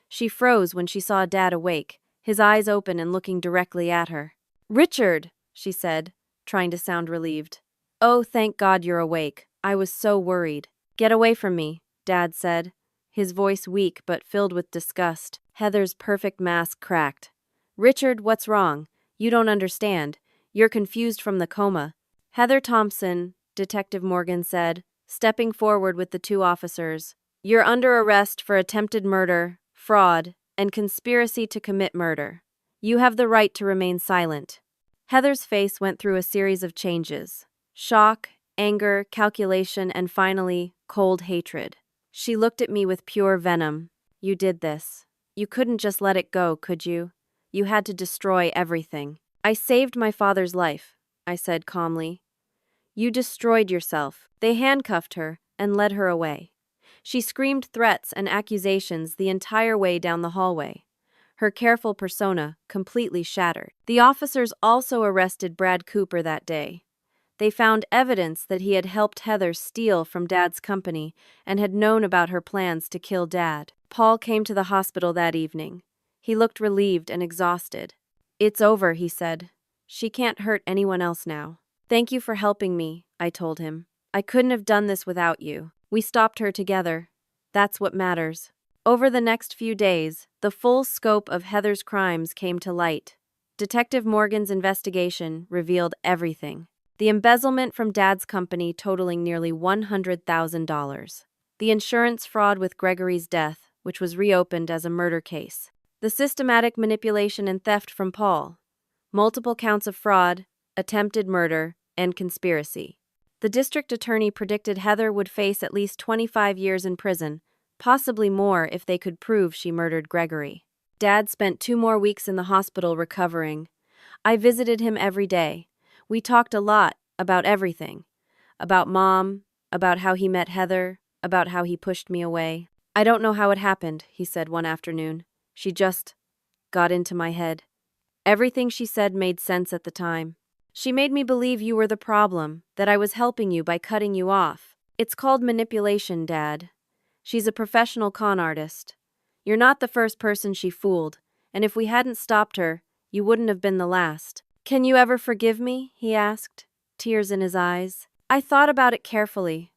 She froze when she saw Dad awake, his eyes open and looking directly at her. Richard, she said, trying to sound relieved. Oh, thank God you're awake. I was so worried. Get away from me, Dad said, his voice weak but filled with disgust. Heather's perfect mask cracked. Richard, what's wrong? You don't understand. You're confused from the coma. Heather Thompson, Detective Morgan said, stepping forward with the 2 officers. You're under arrest for attempted murder, fraud, and conspiracy to commit murder. You have the right to remain silent. Heather's face went through a series of changes. Shock, anger, calculation, and finally, cold hatred. She looked at me with pure venom. You did this. You couldn't just let it go, could you? You had to destroy everything. I saved my father's life, I said calmly. You destroyed yourself. They handcuffed her and led her away. She screamed threats and accusations the entire way down the hallway. Her careful persona completely shattered. The officers also arrested Brad Cooper that day. They found evidence that he had helped Heather steal from Dad's company and had known about her plans to kill Dad. Paul came to the hospital that evening. He looked relieved and exhausted. It's over, he said. She can't hurt anyone else now. Thank you for helping me, I told him. I couldn't have done this without you. We stopped her together. That's what matters. Over the next few days, the full scope of Heather's crimes came to light. Detective Morgan's investigation revealed everything. The embezzlement from Dad's company totaling nearly $100,000. The insurance fraud with Gregory's death, which was reopened as a murder case. The systematic manipulation and theft from Paul. Multiple counts of fraud, attempted murder, and conspiracy. The district attorney predicted Heather would face at least 25 years in prison, possibly more if they could prove she murdered Gregory. Dad spent 2 more weeks in the hospital recovering. I visited him every day. We talked a lot about everything. About Mom, about how he met Heather, about how he pushed me away. I don't know how it happened, he said one afternoon. She just got into my head. Everything she said made sense at the time. She made me believe you were the problem, that I was helping you by cutting you off. It's called manipulation, Dad. She's a professional con artist. You're not the first person she fooled, and if we hadn't stopped her, you wouldn't have been the last. Can you ever forgive me? He asked, tears in his eyes. I thought about it carefully.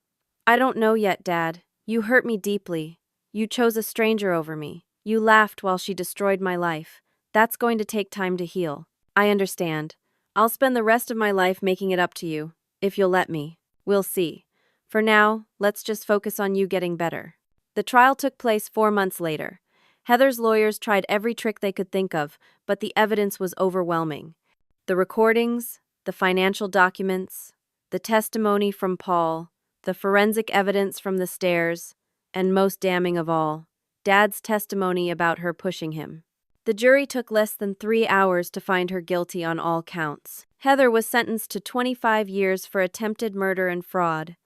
I don't know yet, Dad. You hurt me deeply. You chose a stranger over me. You laughed while she destroyed my life. That's going to take time to heal. I understand. I'll spend the rest of my life making it up to you, if you'll let me. We'll see. For now, let's just focus on you getting better. The trial took place 4 months later. Heather's lawyers tried every trick they could think of, but the evidence was overwhelming. The recordings, the financial documents, the testimony from Paul, the forensic evidence from the stairs, and most damning of all, Dad's testimony about her pushing him. The jury took less than 3 hours to find her guilty on all counts. Heather was sentenced to 25 years for attempted murder and fraud.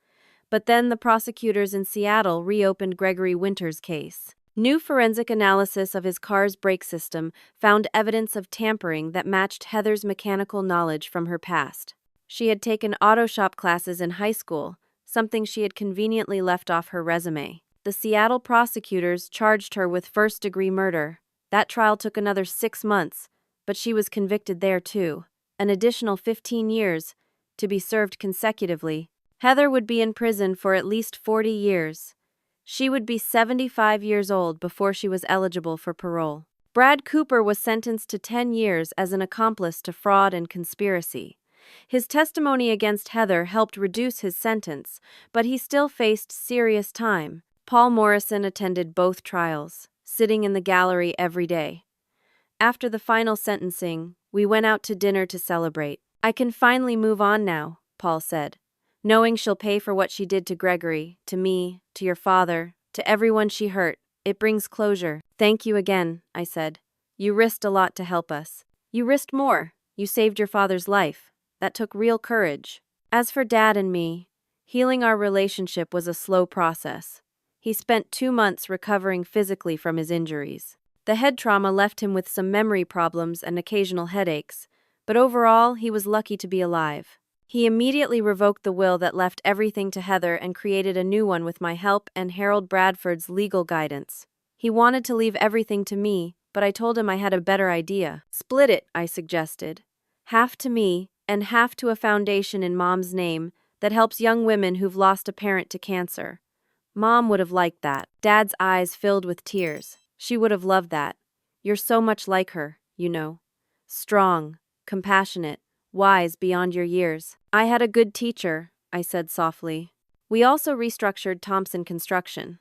But then the prosecutors in Seattle reopened Gregory Winter's case. New forensic analysis of his car's brake system found evidence of tampering that matched Heather's mechanical knowledge from her past. She had taken auto shop classes in high school, something she had conveniently left off her resume. The Seattle prosecutors charged her with first-degree murder. That trial took another 6 months, but she was convicted there too. An additional 15 years, to be served consecutively. Heather would be in prison for at least 40 years. She would be 75 years old before she was eligible for parole. Brad Cooper was sentenced to 10 years as an accomplice to fraud and conspiracy. His testimony against Heather helped reduce his sentence, but he still faced serious time. Paul Morrison attended both trials, sitting in the gallery every day. After the final sentencing, we went out to dinner to celebrate. I can finally move on now, Paul said. Knowing she'll pay for what she did to Gregory, to me, to your father, to everyone she hurt, it brings closure. Thank you again, I said. You risked a lot to help us. You risked more. You saved your father's life. That took real courage. As for Dad and me, healing our relationship was a slow process. He spent 2 months recovering physically from his injuries. The head trauma left him with some memory problems and occasional headaches, but overall, he was lucky to be alive. He immediately revoked the will that left everything to Heather and created a new one with my help and Harold Bradford's legal guidance. He wanted to leave everything to me, but I told him I had a better idea. Split it, I suggested. Half to me, and half to a foundation in Mom's name that helps young women who've lost a parent to cancer. Mom would have liked that. Dad's eyes filled with tears. She would have loved that. You're so much like her, you know. Strong, compassionate, wise beyond your years. I had a good teacher, I said softly. We also restructured Thompson Construction.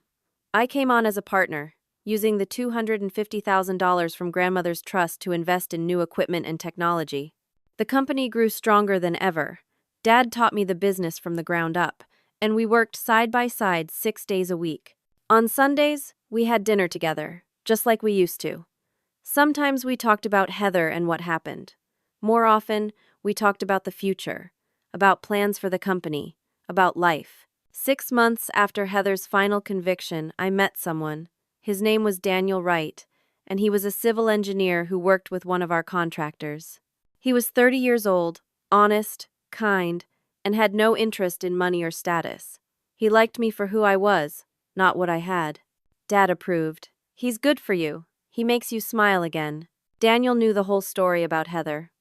I came on as a partner, using the $250,000 from grandmother's trust to invest in new equipment and technology. The company grew stronger than ever. Dad taught me the business from the ground up, and we worked side by side 6 days a week. On Sundays, we had dinner together, just like we used to. Sometimes we talked about Heather and what happened. More often, we talked about the future, about plans for the company, about life. 6 months after Heather's final conviction, I met someone. His name was Daniel Wright, and he was a civil engineer who worked with one of our contractors. He was 30 years old, honest, kind, and had no interest in money or status. He liked me for who I was, not what I had. Dad approved. He's good for you. He makes you smile again. Daniel knew the whole story about Heather.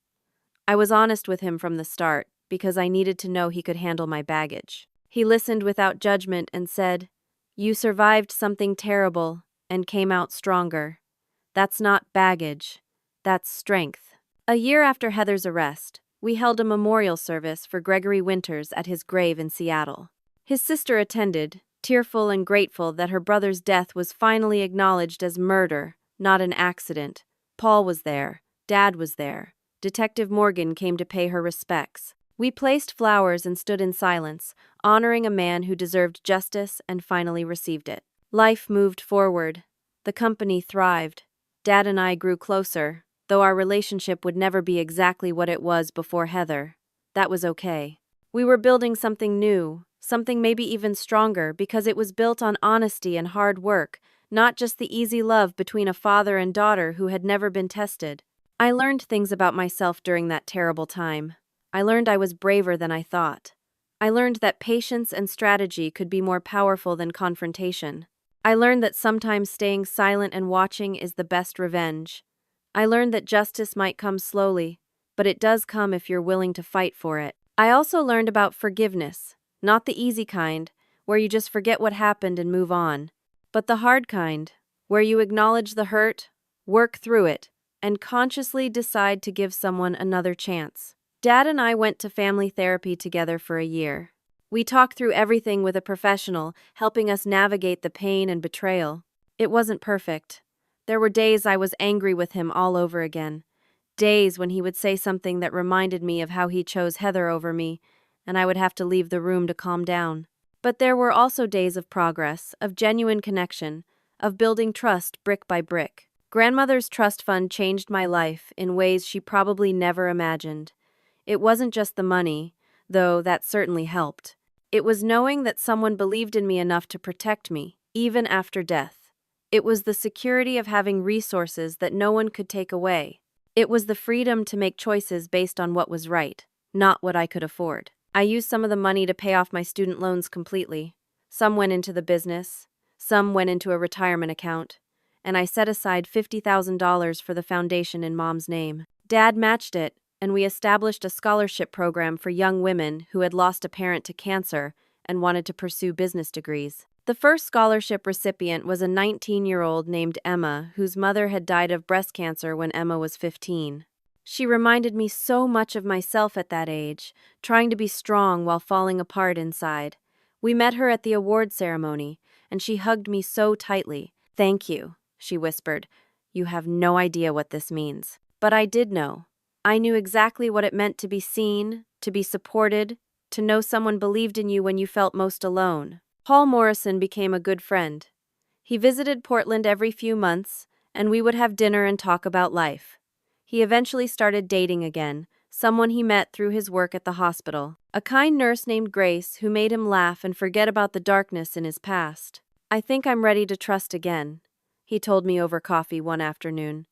I was honest with him from the start, because I needed to know he could handle my baggage. He listened without judgment and said, "You survived something terrible and came out stronger. That's not baggage. That's strength." A year after Heather's arrest, we held a memorial service for Gregory Winters at his grave in Seattle. His sister attended, tearful and grateful that her brother's death was finally acknowledged as murder, not an accident. Paul was there. Dad was there. Detective Morgan came to pay her respects. We placed flowers and stood in silence, honoring a man who deserved justice and finally received it. Life moved forward. The company thrived. Dad and I grew closer, though our relationship would never be exactly what it was before Heather. That was okay. We were building something new, something maybe even stronger, because it was built on honesty and hard work, not just the easy love between a father and daughter who had never been tested. I learned things about myself during that terrible time. I learned I was braver than I thought. I learned that patience and strategy could be more powerful than confrontation. I learned that sometimes staying silent and watching is the best revenge. I learned that justice might come slowly, but it does come if you're willing to fight for it. I also learned about forgiveness, not the easy kind, where you just forget what happened and move on, but the hard kind, where you acknowledge the hurt, work through it, and consciously decide to give someone another chance. Dad and I went to family therapy together for a year. We talked through everything with a professional, helping us navigate the pain and betrayal. It wasn't perfect. There were days I was angry with him all over again. Days when he would say something that reminded me of how he chose Heather over me, and I would have to leave the room to calm down. But there were also days of progress, of genuine connection, of building trust brick by brick. Grandmother's trust fund changed my life in ways she probably never imagined. It wasn't just the money, though that certainly helped. It was knowing that someone believed in me enough to protect me, even after death. It was the security of having resources that no one could take away. It was the freedom to make choices based on what was right, not what I could afford. I used some of the money to pay off my student loans completely. Some went into the business, some went into a retirement account, and I set aside $50,000 for the foundation in Mom's name. Dad matched it, and we established a scholarship program for young women who had lost a parent to cancer and wanted to pursue business degrees. The first scholarship recipient was a 19-year-old named Emma, whose mother had died of breast cancer when Emma was 15. She reminded me so much of myself at that age, trying to be strong while falling apart inside. We met her at the award ceremony, and she hugged me so tightly. "Thank you," she whispered. "You have no idea what this means." But I did know. I knew exactly what it meant to be seen, to be supported, to know someone believed in you when you felt most alone. Paul Morrison became a good friend. He visited Portland every few months, and we would have dinner and talk about life. He eventually started dating again, someone he met through his work at the hospital. A kind nurse named Grace who made him laugh and forget about the darkness in his past. "I think I'm ready to trust again," he told me over coffee one afternoon.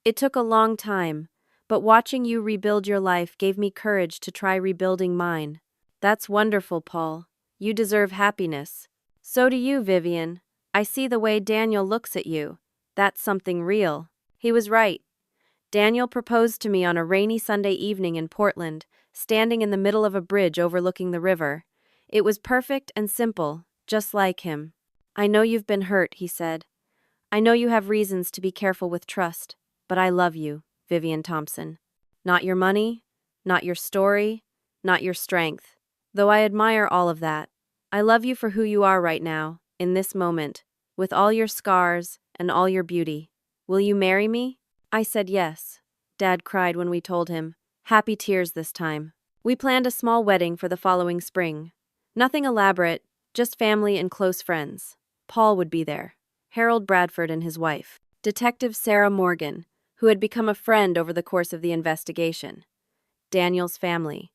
"It took a long time, but watching you rebuild your life gave me courage to try rebuilding mine." "That's wonderful, Paul. You deserve happiness." "So do you, Vivian. I see the way Daniel looks at you. That's something real." He was right. Daniel proposed to me on a rainy Sunday evening in Portland, standing in the middle of a bridge overlooking the river. It was perfect and simple, just like him. "I know you've been hurt," he said. "I know you have reasons to be careful with trust, but I love you, Vivian Thompson. Not your money, not your story, not your strength. Though I admire all of that, I love you for who you are right now, in this moment, with all your scars and all your beauty. Will you marry me?" I said yes. Dad cried when we told him, happy tears this time. We planned a small wedding for the following spring. Nothing elaborate, just family and close friends. Paul would be there, Harold Bradford and his wife, Detective Sarah Morgan, who had become a friend over the course of the investigation, Daniel's family,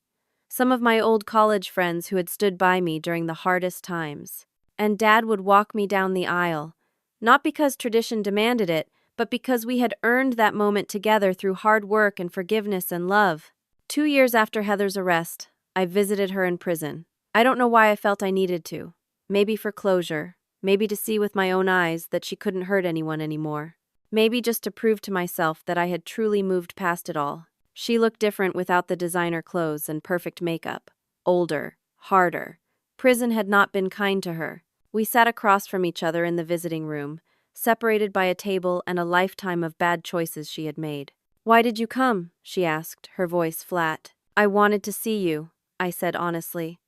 some of my old college friends who had stood by me during the hardest times. And Dad would walk me down the aisle, not because tradition demanded it, but because we had earned that moment together through hard work and forgiveness and love. 2 years after Heather's arrest, I visited her in prison. I don't know why I felt I needed to. Maybe for closure. Maybe to see with my own eyes that she couldn't hurt anyone anymore. Maybe just to prove to myself that I had truly moved past it all. She looked different without the designer clothes and perfect makeup. Older, harder. Prison had not been kind to her. We sat across from each other in the visiting room, separated by a table and a lifetime of bad choices she had made. "Why did you come?" she asked, her voice flat. "I wanted to see you," I said honestly.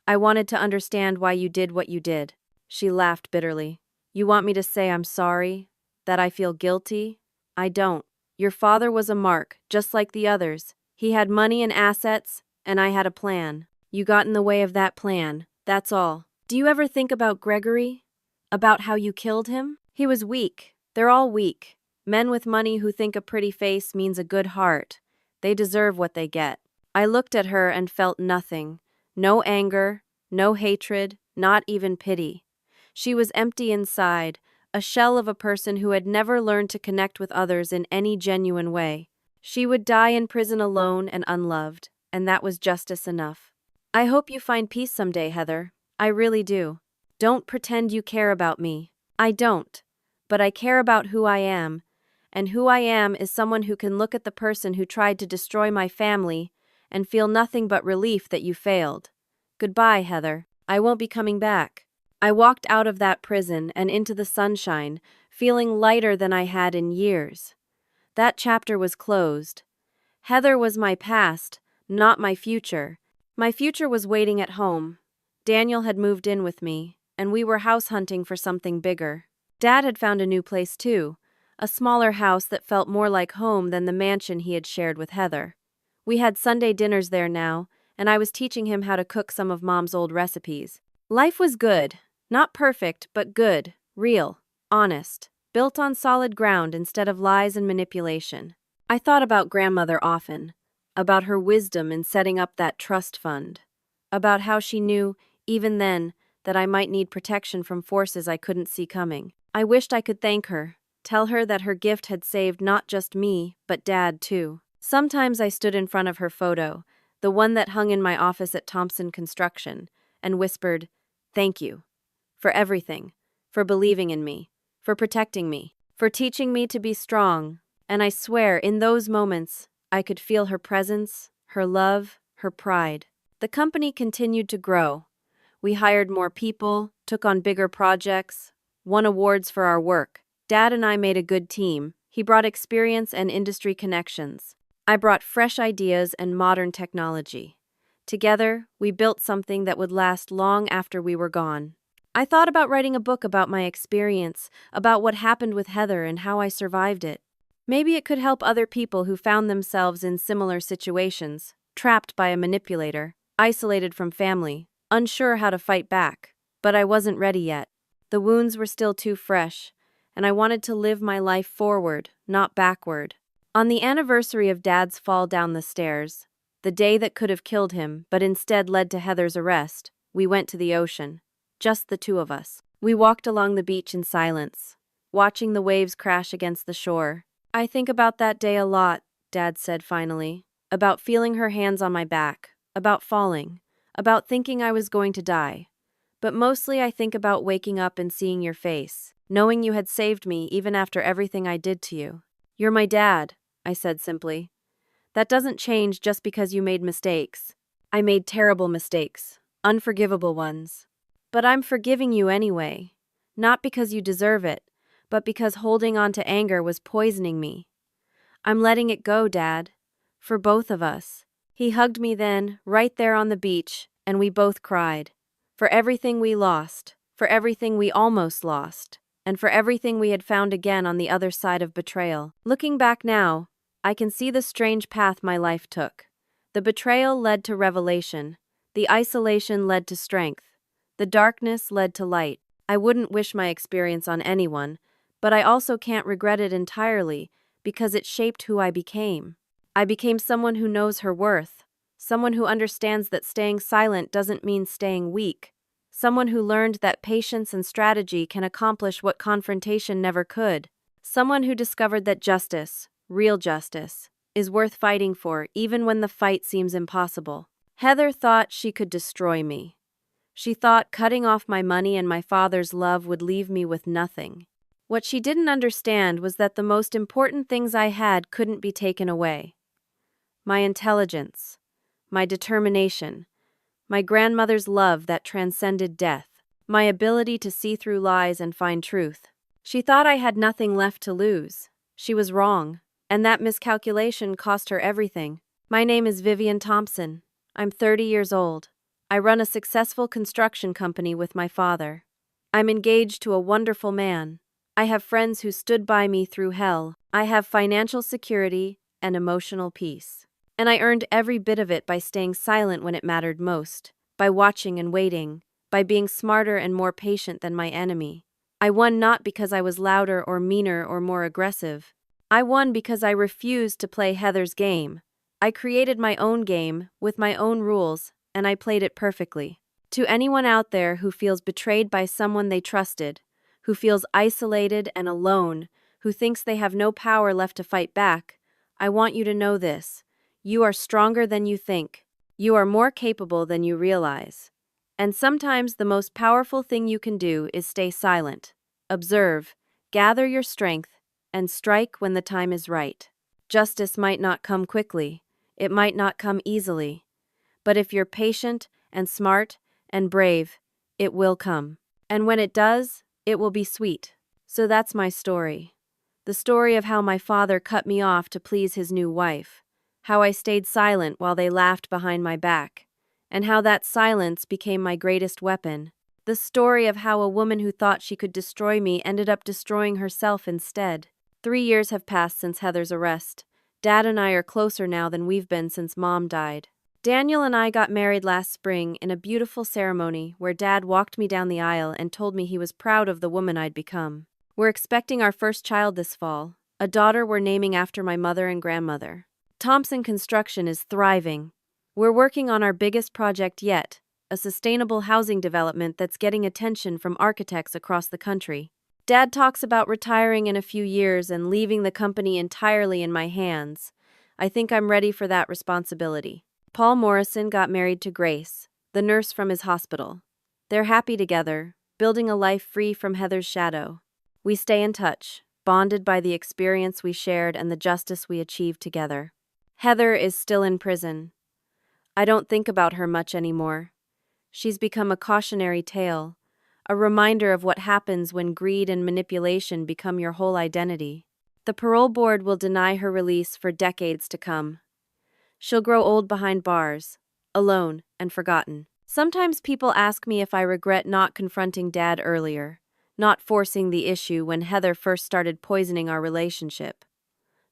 "I wanted to understand why you did what you did." She laughed bitterly. "You want me to say I'm sorry? That I feel guilty? I don't. Your father was a mark, just like the others. He had money and assets, and I had a plan. You got in the way of that plan, that's all. Do you ever think about Gregory? About how you killed him? He was weak. They're all weak. Men with money who think a pretty face means a good heart. They deserve what they get." I looked at her and felt nothing. No anger, no hatred, not even pity. She was empty inside, a shell of a person who had never learned to connect with others in any genuine way. She would die in prison alone and unloved, and that was justice enough. "I hope you find peace someday, Heather. I really do. Don't pretend you care about me. I don't. But I care about who I am. And who I am is someone who can look at the person who tried to destroy my family and feel nothing but relief that you failed. Goodbye, Heather. I won't be coming back. I walked out of that prison and into the sunshine, feeling lighter than I had in years. That chapter was closed. Heather was my past, not my future. My future was waiting at home. Daniel had moved in with me, and we were house hunting for something bigger. Dad had found a new place too, a smaller house that felt more like home than the mansion he had shared with Heather. We had Sunday dinners there now, and I was teaching him how to cook some of Mom's old recipes. Life was good. Not perfect, but good, real, honest, built on solid ground instead of lies and manipulation. I thought about Grandmother often, about her wisdom in setting up that trust fund, about how she knew, even then, that I might need protection from forces I couldn't see coming. I wished I could thank her, tell her that her gift had saved not just me, but Dad too. Sometimes I stood in front of her photo, the one that hung in my office at Thompson Construction, and whispered, "Thank you. For everything. For believing in me. For protecting me. For teaching me to be strong." And I swear, in those moments, I could feel her presence, her love, her pride. The company continued to grow. We hired more people, took on bigger projects, won awards for our work. Dad and I made a good team. He brought experience and industry connections. I brought fresh ideas and modern technology. Together, we built something that would last long after we were gone. I thought about writing a book about my experience, about what happened with Heather and how I survived it. Maybe it could help other people who found themselves in similar situations, trapped by a manipulator, isolated from family, unsure how to fight back. But I wasn't ready yet. The wounds were still too fresh, and I wanted to live my life forward, not backward. On the anniversary of Dad's fall down the stairs, the day that could have killed him but instead led to Heather's arrest, we went to the ocean. Just the two of us. We walked along the beach in silence, watching the waves crash against the shore. "I think about that day a lot," Dad said finally. "About feeling her hands on my back, about falling, about thinking I was going to die. But mostly I think about waking up and seeing your face, knowing you had saved me even after everything I did to you." "You're my dad," I said simply. "That doesn't change just because you made mistakes." "I made terrible mistakes, unforgivable ones. But I'm forgiving you anyway. Not because you deserve it, but because holding on to anger was poisoning me. I'm letting it go, Dad. For both of us." He hugged me then, right there on the beach, and we both cried. For everything we lost, for everything we almost lost, and for everything we had found again on the other side of betrayal. Looking back now, I can see the strange path my life took. The betrayal led to revelation. The isolation led to strength. The darkness led to light. I wouldn't wish my experience on anyone, but I also can't regret it entirely because it shaped who I became. I became someone who knows her worth, someone who understands that staying silent doesn't mean staying weak, someone who learned that patience and strategy can accomplish what confrontation never could, someone who discovered that justice, real justice, is worth fighting for even when the fight seems impossible. Heather thought she could destroy me. She thought cutting off my money and my father's love would leave me with nothing. What she didn't understand was that the most important things I had couldn't be taken away. My intelligence, my determination, my grandmother's love that transcended death, my ability to see through lies and find truth. She thought I had nothing left to lose. She was wrong, and that miscalculation cost her everything. My name is Vivian Thompson. I'm 30 years old. I run a successful construction company with my father. I'm engaged to a wonderful man. I have friends who stood by me through hell. I have financial security and emotional peace. And I earned every bit of it by staying silent when it mattered most, by watching and waiting, by being smarter and more patient than my enemy. I won not because I was louder or meaner or more aggressive. I won because I refused to play Heather's game. I created my own game, with my own rules, and I played it perfectly. To anyone out there who feels betrayed by someone they trusted, who feels isolated and alone, who thinks they have no power left to fight back, I want you to know this. You are stronger than you think. You are more capable than you realize. And sometimes the most powerful thing you can do is stay silent. observe, gather your strength, and strike when the time is right. Justice might not come quickly, it might not come easily, but if you're patient and smart and brave, it will come. And when it does, it will be sweet. So that's my story. The story of how my father cut me off to please his new wife, how I stayed silent while they laughed behind my back, and how that silence became my greatest weapon. The story of how a woman who thought she could destroy me ended up destroying herself instead. 3 years have passed since Heather's arrest. Dad and I are closer now than we've been since Mom died. Daniel and I got married last spring in a beautiful ceremony where Dad walked me down the aisle and told me he was proud of the woman I'd become. We're expecting our first child this fall, a daughter we're naming after my mother and grandmother. Thompson Construction is thriving. We're working on our biggest project yet, a sustainable housing development that's getting attention from architects across the country. Dad talks about retiring in a few years and leaving the company entirely in my hands. I think I'm ready for that responsibility. Paul Morrison got married to Grace, the nurse from his hospital. They're happy together, building a life free from Heather's shadow. We stay in touch, bonded by the experience we shared and the justice we achieved together. Heather is still in prison. I don't think about her much anymore. She's become a cautionary tale, a reminder of what happens when greed and manipulation become your whole identity. The parole board will deny her release for decades to come. She'll grow old behind bars, alone and forgotten. Sometimes people ask me if I regret not confronting Dad earlier, not forcing the issue when Heather first started poisoning our relationship.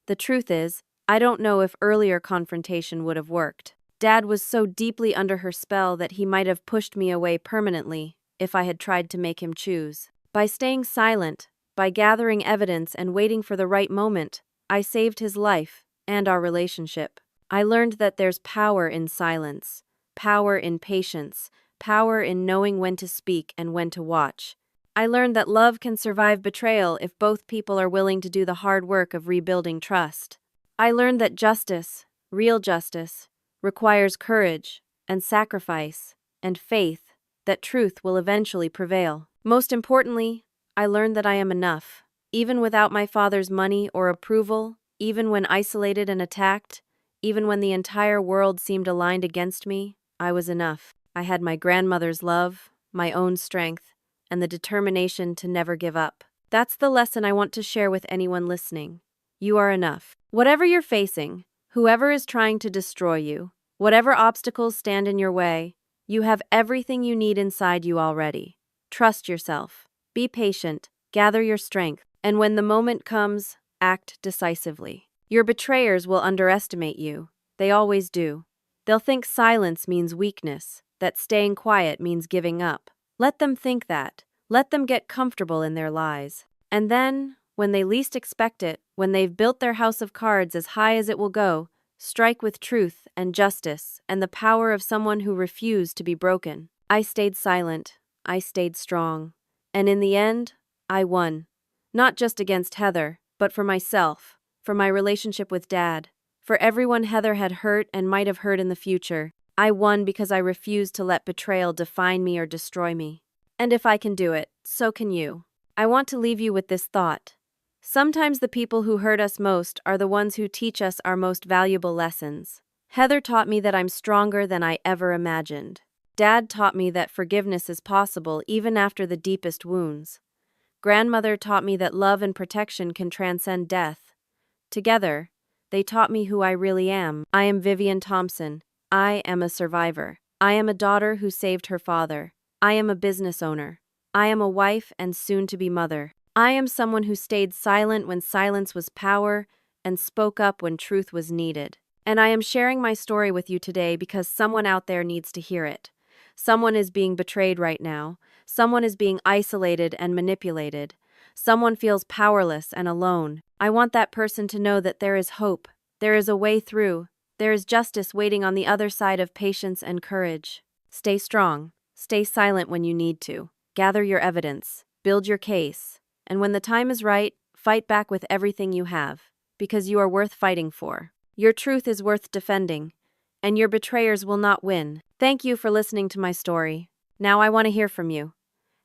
The truth is, I don't know if earlier confrontation would have worked. Dad was so deeply under her spell that he might have pushed me away permanently if I had tried to make him choose. By staying silent, by gathering evidence and waiting for the right moment, I saved his life and our relationship. I learned that there's power in silence, power in patience, power in knowing when to speak and when to watch. I learned that love can survive betrayal if both people are willing to do the hard work of rebuilding trust. I learned that justice, real justice, requires courage and sacrifice and faith that truth will eventually prevail. Most importantly, I learned that I am enough. Even without my father's money or approval, even when isolated and attacked, even when the entire world seemed aligned against me, I was enough. I had my grandmother's love, my own strength, and the determination to never give up. That's the lesson I want to share with anyone listening. You are enough. Whatever you're facing, whoever is trying to destroy you, whatever obstacles stand in your way, you have everything you need inside you already. Trust yourself. Be patient. Gather your strength. And when the moment comes, act decisively. Your betrayers will underestimate you. They always do. They'll think silence means weakness, that staying quiet means giving up. Let them think that. Let them get comfortable in their lies. And then, when they least expect it, when they've built their house of cards as high as it will go, strike with truth and justice and the power of someone who refused to be broken. I stayed silent. I stayed strong. And in the end, I won. Not just against Heather, but for myself. For my relationship with Dad, for everyone Heather had hurt and might have hurt in the future. I won because I refused to let betrayal define me or destroy me. And if I can do it, so can you. I want to leave you with this thought. Sometimes the people who hurt us most are the ones who teach us our most valuable lessons. Heather taught me that I'm stronger than I ever imagined. Dad taught me that forgiveness is possible even after the deepest wounds. Grandmother taught me that love and protection can transcend death. Together, they taught me who I really am. I am Vivian Thompson. I am a survivor. I am a daughter who saved her father. I am a business owner. I am a wife and soon-to-be mother. I am someone who stayed silent when silence was power and spoke up when truth was needed. And I am sharing my story with you today because someone out there needs to hear it. Someone is being betrayed right now. Someone is being isolated and manipulated. Someone feels powerless and alone. I want that person to know that there is hope. There is a way through. There is justice waiting on the other side of patience and courage. Stay strong. Stay silent when you need to. Gather your evidence. Build your case. And when the time is right, fight back with everything you have. Because you are worth fighting for. Your truth is worth defending. And your betrayers will not win. Thank you for listening to my story. Now I want to hear from you.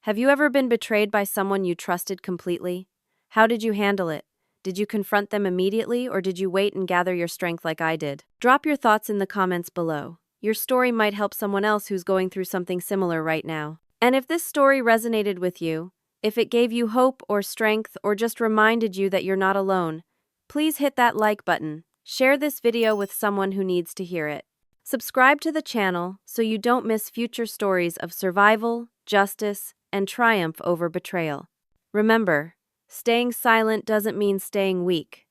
Have you ever been betrayed by someone you trusted completely? How did you handle it? Did you confront them immediately, or did you wait and gather your strength like I did? Drop your thoughts in the comments below. Your story might help someone else who's going through something similar right now. And if this story resonated with you, if it gave you hope or strength or just reminded you that you're not alone, please hit that like button. Share this video with someone who needs to hear it. Subscribe to the channel so you don't miss future stories of survival, justice, and triumph over betrayal. Remember, staying silent doesn't mean staying weak.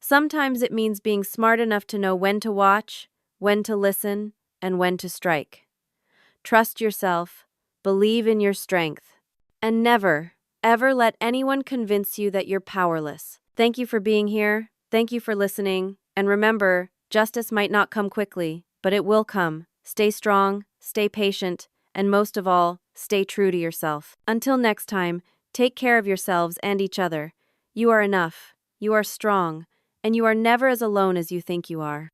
Sometimes it means being smart enough to know when to watch, when to listen, and when to strike. Trust yourself, believe in your strength, and never, ever let anyone convince you that you're powerless. Thank you for being here, thank you for listening, and remember, justice might not come quickly, but it will come. Stay strong, stay patient, and most of all, stay true to yourself. Until next time, take care of yourselves and each other. You are enough, you are strong, and you are never as alone as you think you are.